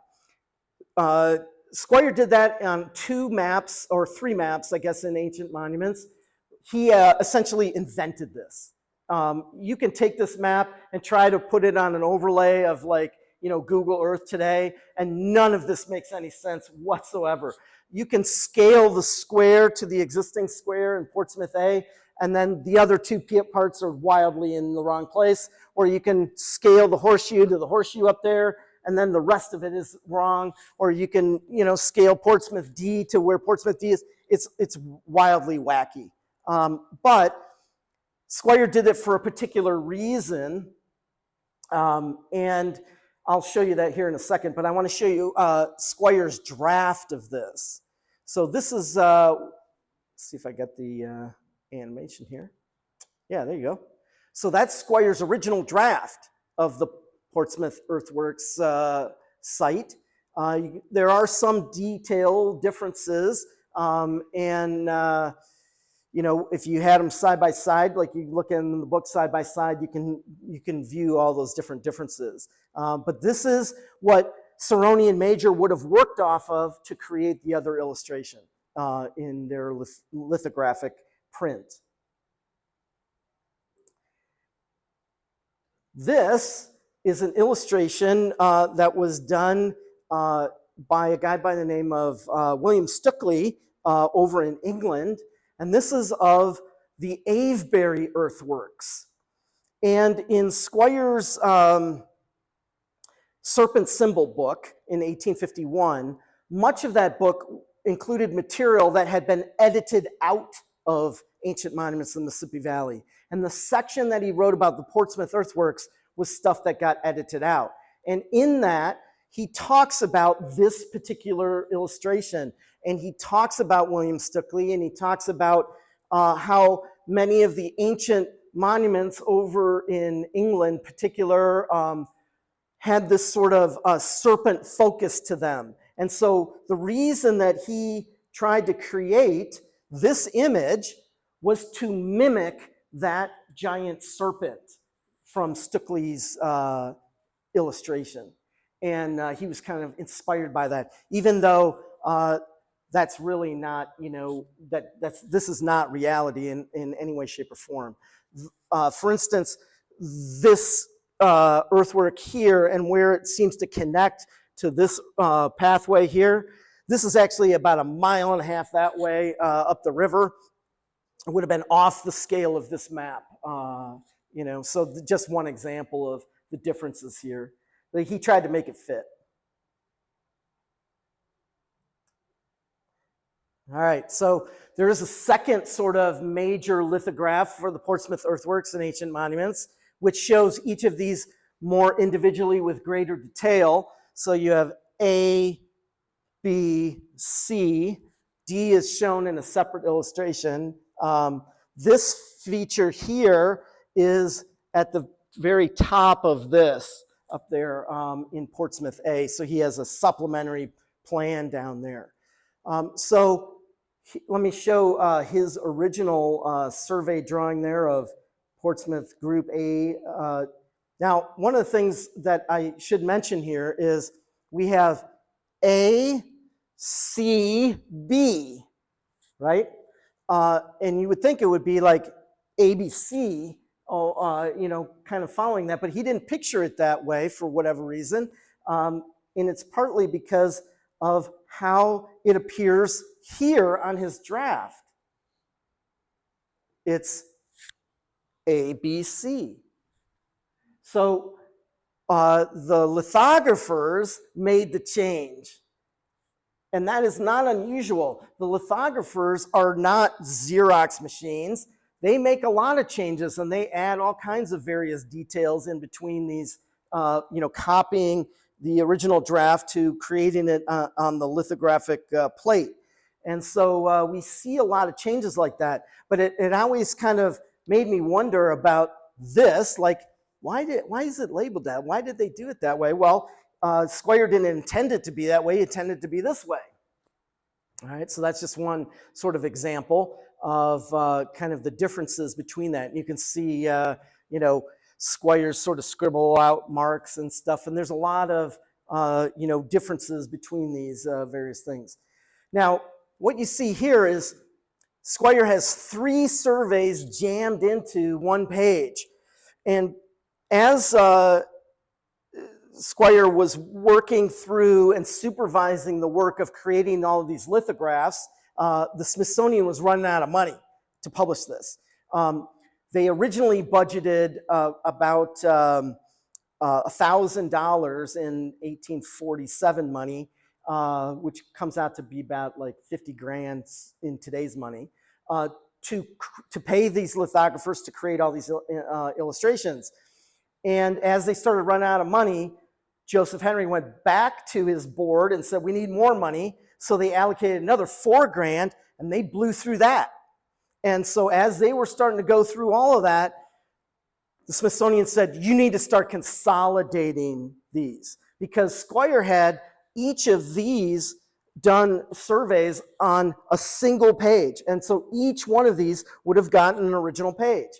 Squier did that on 2 maps, or 3 maps, I guess, in ancient monuments. He essentially invented this. You can take this map and try to put it on an overlay of Google Earth today, and none of this makes any sense whatsoever. You can scale the square to the existing square in Portsmouth A, and then the other 2 parts are wildly in the wrong place, or you can scale the horseshoe to the horseshoe up there, and then the rest of it is wrong, or you can, scale Portsmouth D to where Portsmouth D is. It's wildly wacky. But Squier did it for a particular reason, and I'll show you that here in a second, but I want to show you Squier's draft of this. So this is, let's see if I get the animation here. Yeah, there you go. So that's Squier's original draft of the Portsmouth Earthworks site. There are some detail differences, if you had them side by side, like you look in the book side by side, you can view all those different differences. But this is what Sironi and Major would have worked off of to create the other illustration in their lithographic print. This is an illustration that was done by a guy by the name of William Stukeley over in England. And this is of the Avebury Earthworks. And in Squier's Serpent Symbol book in 1851, much of that book included material that had been edited out of ancient monuments in the Mississippi Valley. And the section that he wrote about the Portsmouth Earthworks was stuff that got edited out. And in that, he talks about this particular illustration. And he talks about William Stukeley, and he talks about how many of the ancient monuments over in England, in particular, had this sort of serpent focus to them. And so the reason that he tried to create this image was to mimic that giant serpent from Stukeley's illustration. And he was kind of inspired by that, even though that's really not, this is not reality in any way, shape, or form. For instance, this earthwork here and where it seems to connect to this pathway here, this is actually about 1.5 miles that way up the river. It would have been off the scale of this map, so just one example of the differences here. But he tried to make it fit. All right, so there is a second sort of major lithograph for the Portsmouth Earthworks and Ancient Monuments, which shows each of these more individually with greater detail. So you have A, B, C. D is shown in a separate illustration. This feature here is at the very top of this up there in Portsmouth A. So he has a supplementary plan down there. Let me show his original survey drawing there of Portsmouth Group A. Now, one of the things that I should mention here is we have A, C, B, right? And you would think it would be like ABC, kind of following that, but he didn't picture it that way for whatever reason. And it's partly because of how it appears here on his draft. It's ABC. So the lithographers made the change. And that is not unusual. The lithographers are not Xerox machines. They make a lot of changes and they add all kinds of various details in between these, copying the original draft to creating it on the lithographic plate. And so we see a lot of changes like that. But it always kind of made me wonder about this, like, why is it labeled that? Why did they do it that way? Well, Squier didn't intend it to be that way. He intended it to be this way. All right, so that's just one sort of example of kind of the differences between that. And you can see, Squier's sort of scribble out marks and stuff. And there's a lot of, differences between these various things. Now, what you see here is Squier has 3 surveys jammed into one page. And as Squier was working through and supervising the work of creating all of these lithographs, the Smithsonian was running out of money to publish this. They originally budgeted about $1,000 in 1847 money, which comes out to be about like 50 grand in today's money, to pay these lithographers to create all these illustrations. And as they started running out of money, Joseph Henry went back to his board and said, we need more money. So they allocated another $4 grand and they blew through that. And so as they were starting to go through all of that, the Smithsonian said, you need to start consolidating these, because Squier had each of these done surveys on a single page. And so each one of these would have gotten an original page.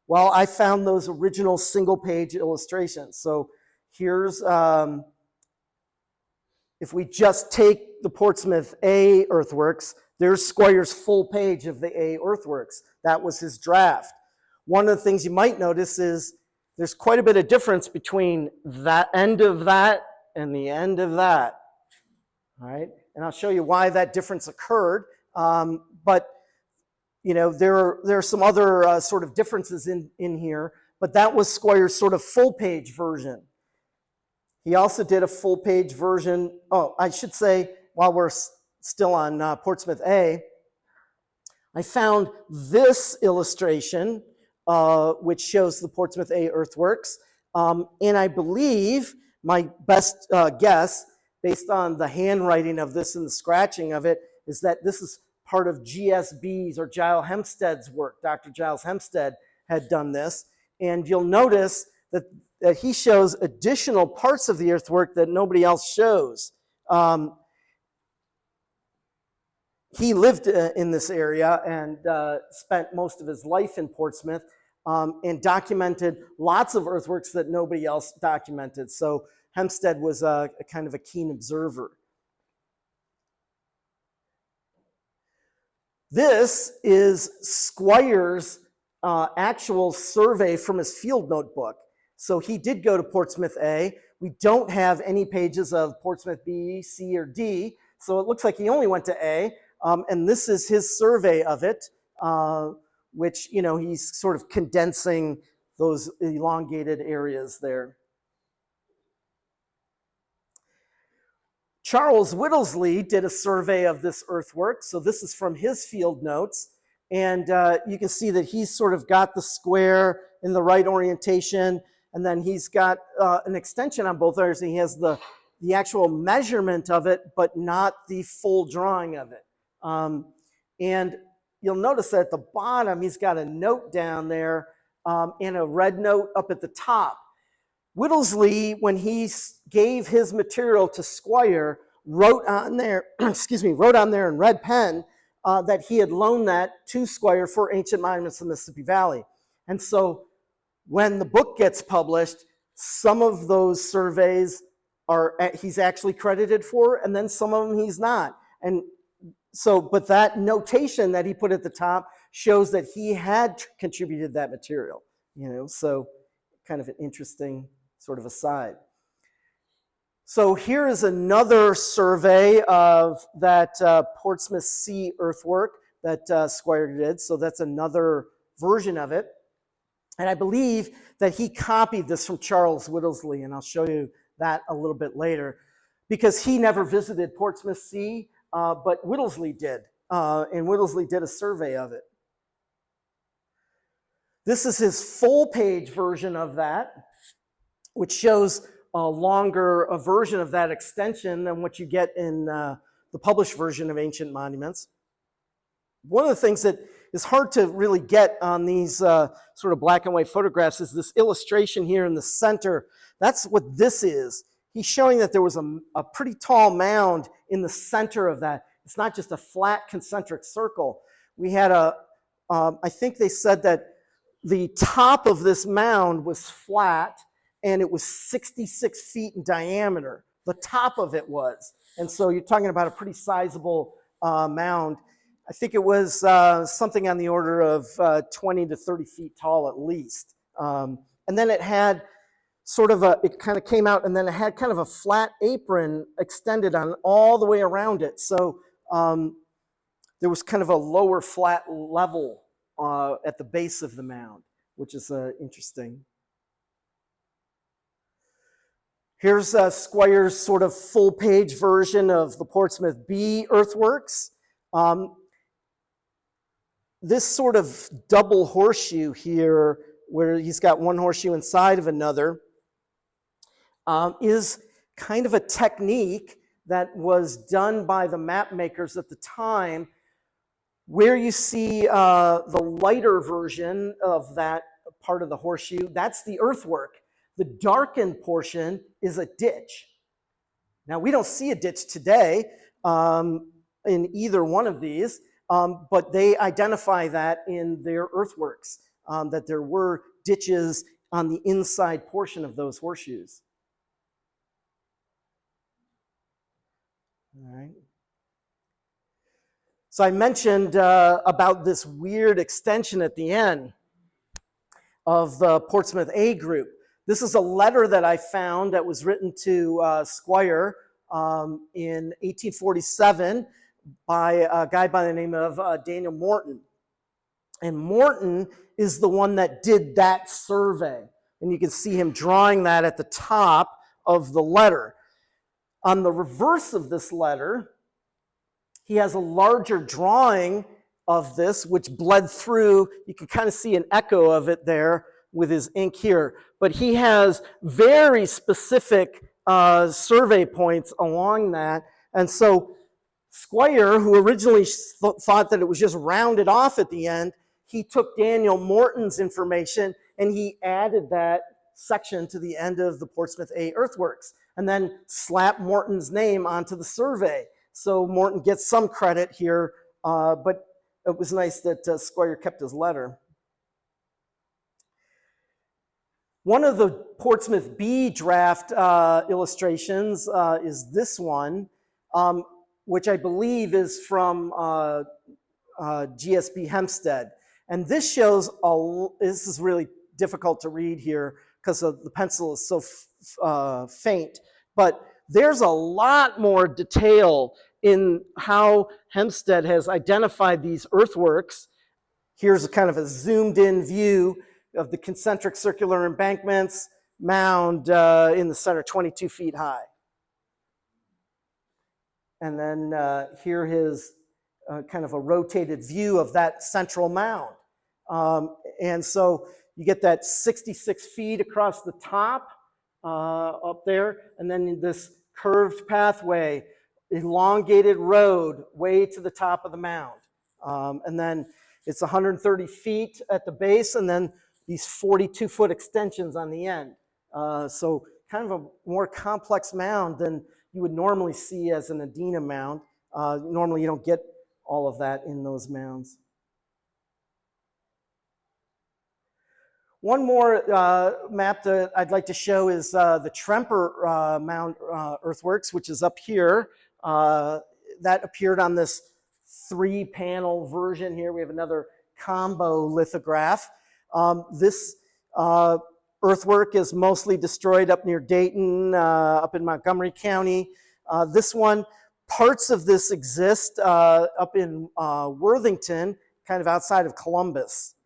Well, I found those original single page illustrations. So here's, if we just take the Portsmouth A earthworks, there's Squier's full page of the A earthworks. That was his draft. One of the things you might notice is there's quite a bit of difference between that end of that and the end of that. All right, and I'll show you why that difference occurred. But there are some other sort of differences in here, but that was Squier's sort of full page version. He also did a full page version. Oh, I should say, while we're still on Portsmouth A, I found this illustration, which shows the Portsmouth A earthworks. And I believe, my best guess, based on the handwriting of this and the scratching of it, is that this is part of GSB's or Giles Hempstead's work. Dr. Giles Hempstead had done this. And you'll notice that he shows additional parts of the earthwork that nobody else shows. He lived in this area and spent most of his life in Portsmouth and documented lots of earthworks that nobody else documented. So Hempstead was a kind of a keen observer. This is Squier's actual survey from his field notebook. So he did go to Portsmouth A. We don't have any pages of Portsmouth B, C, or D. So it looks like he only went to A. And this is his survey of it, which, he's sort of condensing those elongated areas there. Charles Whittlesley did a survey of this earthwork. So this is from his field notes. And you can see that he's sort of got the square in the right orientation. And then he's got an extension on both areas. He has the the actual measurement of it, but not the full drawing of it. And you'll notice that at the bottom, he's got a note down there and a red note up at the top. Whittlesley, when he gave his material to Squier, wrote on there, wrote on there in red pen that he had loaned that to Squier for Ancient Monuments of the Mississippi Valley. And so when the book gets published, some of those surveys he's actually credited for, and then some of them he's not. And so, but that notation that he put at the top shows that he had contributed that material, so kind of an interesting sort of aside. So here is another survey of that Portsmouth Sea earthwork that Squier did. So that's another version of it. And I believe that he copied this from Charles Whittlesley, and I'll show you that a little bit later, because he never visited Portsmouth Sea, but Whittlesley did, and Whittlesley did a survey of it. This is his full-page version of that, which shows a longer version of that extension than what you get in the published version of Ancient Monuments. One of the things that is hard to really get on these sort of black and white photographs is this illustration here in the center. That's what this is. He's showing that there was a pretty tall mound in the center of that. It's not just a flat concentric circle. We had I think they said that the top of this mound was flat and it was 66 feet in diameter. The top of it was. And so you're talking about a pretty sizable mound. I think it was something on the order of 20 to 30 feet tall at least. And then it had sort of it kind of came out, and then it had kind of a flat apron extended on all the way around it. So there was kind of a lower flat level at the base of the mound, which is interesting. Here's Squier's sort of full-page version of the Portsmouth B earthworks. This sort of double horseshoe here, where he's got one horseshoe inside of another, is kind of a technique that was done by the map makers at the time, where you see the lighter version of that part of the horseshoe. That's the earthwork. The darkened portion is a ditch. Now, we don't see a ditch today in either one of these, but they identify that in their earthworks, that there were ditches on the inside portion of those horseshoes. All right. So I mentioned about this weird extension at the end of the Portsmouth A group. This is a letter that I found that was written to Squier in 1847 by a guy by the name of Daniel Morton. And Morton is the one that did that survey. And you can see him drawing that at the top of the letter. On the reverse of this letter, he has a larger drawing of this, which bled through. You can kind of see an echo of it there with his ink here. But he has very specific survey points along that. And so Squier, who originally thought that it was just rounded off at the end, he took Daniel Morton's information and he added that section to the end of the Portsmouth A earthworks, and then slapped Morton's name onto the survey. So Morton gets some credit here, but it was nice that Squier kept his letter. One of the Portsmouth B draft illustrations is this one, which I believe is from GSB Hempstead. And this shows, this is really difficult to read here because the pencil is so faint, but there's a lot more detail in how Hempstead has identified these earthworks. Here's a kind of a zoomed in view of the concentric circular embankments, mound in the center, 22 feet high. And then here is kind of a rotated view of that central mound. And so you get that 66 feet across the top up there, and then this curved pathway, elongated road way to the top of the mound. And then it's 130 feet at the base, and then these 42-foot extensions on the end. So kind of a more complex mound than you would normally see as an Adena mound. Normally you don't get all of that in those mounds. One more map that I'd like to show is the Tremper Mound Earthworks, which is up here. That appeared on this 3-panel version here. We have another combo lithograph. This earthwork is mostly destroyed up near Dayton, up in Montgomery County. This one, parts of this exist up in Worthington, kind of outside of Columbus.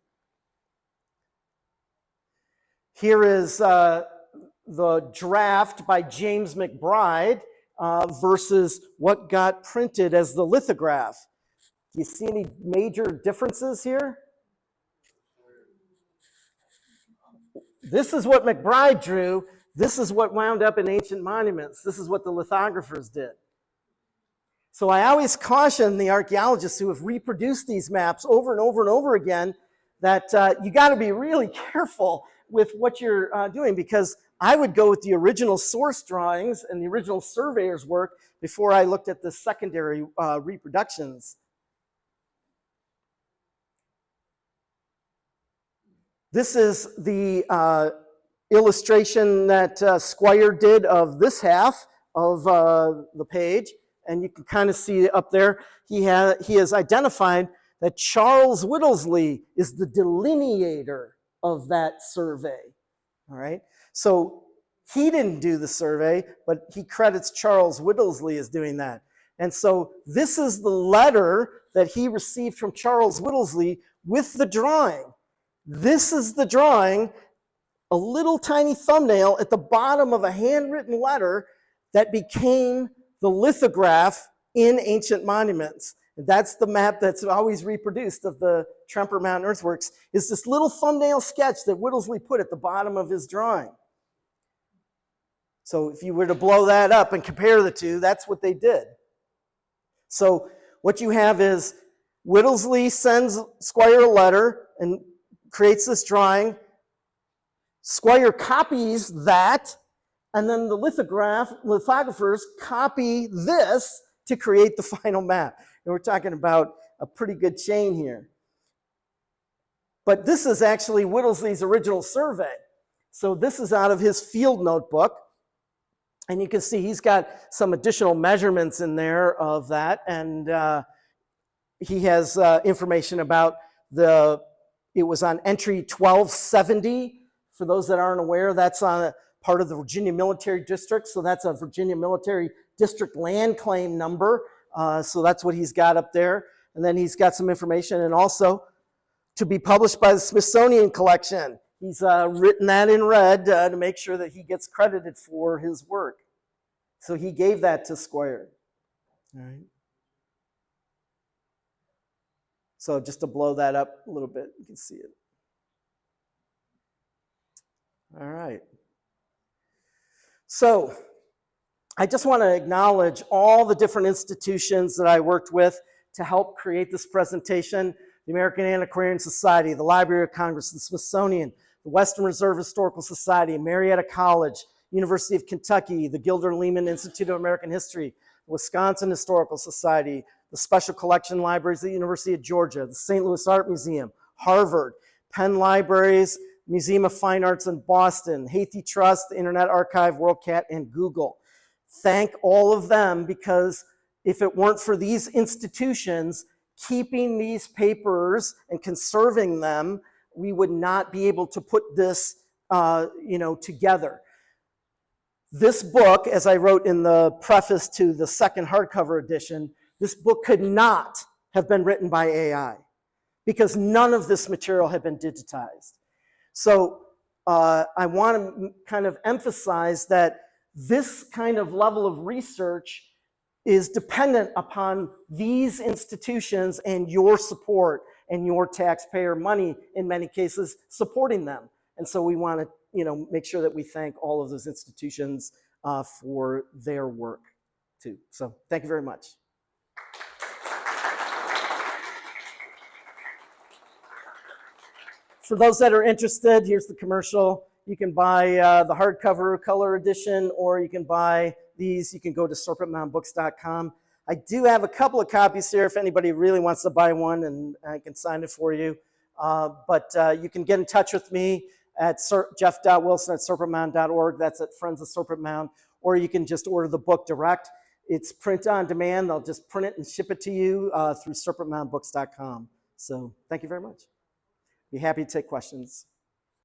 Here is the draft by James McBride versus what got printed as the lithograph. Do you see any major differences here? This is what McBride drew. This is what wound up in Ancient Monuments. This is what the lithographers did. So I always caution the archaeologists who have reproduced these maps over and over and over again that you got to be really careful with what you're doing, because I would go with the original source drawings and the original surveyor's work before I looked at the secondary reproductions. This is the illustration that Squier did of this half of the page, and you can kind of see up there, he has identified that Charles Whittlesley is the delineator of that survey, all right? So he didn't do the survey, but he credits Charles Whittlesley as doing that. And so this is the letter that he received from Charles Whittlesley with the drawing. This is the drawing, a little tiny thumbnail at the bottom of a handwritten letter that became the lithograph in Ancient Monuments. That's the map that's always reproduced of the Tremper Mound Earthworks, is this little thumbnail sketch that Whittlesley put at the bottom of his drawing. So if you were to blow that up and compare the two, that's what they did. So what you have is Whittlesley sends Squier a letter and creates this drawing. Squier copies that, and then the lithographers copy this to create the final map. And we're talking about a pretty good chain here. But this is actually Whittlesley's original survey. So this is out of his field notebook. And you can see he's got some additional measurements in there of that. And he has information about it was on entry 1270. For those that aren't aware, that's on part of the Virginia Military District. So that's a Virginia Military District land claim number. So that's what he's got up there. And then he's got some information, and also to be published by the Smithsonian Collection. He's written that in red to make sure that he gets credited for his work. So he gave that to Squier. All right. So just to blow that up a little bit, you can see it. All right. So I just want to acknowledge all the different institutions that I worked with to help create this presentation. The American Antiquarian Society, the Library of Congress, the Smithsonian, the Western Reserve Historical Society, Marietta College, University of Kentucky, the Gilder Lehman Institute of American History, the Wisconsin Historical Society, the Special Collection Libraries at the University of Georgia, the St. Louis Art Museum, Harvard, Penn Libraries, Museum of Fine Arts in Boston, Hathi Trust, the Internet Archive, WorldCat, and Google. Thank all of them, because if it weren't for these institutions keeping these papers and conserving them, we would not be able to put this together. This book, as I wrote in the preface to the second hardcover edition, this book could not have been written by AI, because none of this material had been digitized. So I want to kind of emphasize that this kind of level of research is dependent upon these institutions and your support and your taxpayer money, in many cases, supporting them. And so we want to make sure that we thank all of those institutions for their work too. So thank you very much. For those that are interested, here's the commercial. You can buy the hardcover color edition, or you can buy these. You can go to serpentmoundbooks.com. I do have a couple of copies here if anybody really wants to buy one, and I can sign it for you. But you can get in touch with me at jeff.wilson@serpentmound.org. That's at Friends of Serpent Mound. Or you can just order the book direct. It's print on demand. They'll just print it and ship it to you through serpentmoundbooks.com. So thank you very much. Be happy to take questions.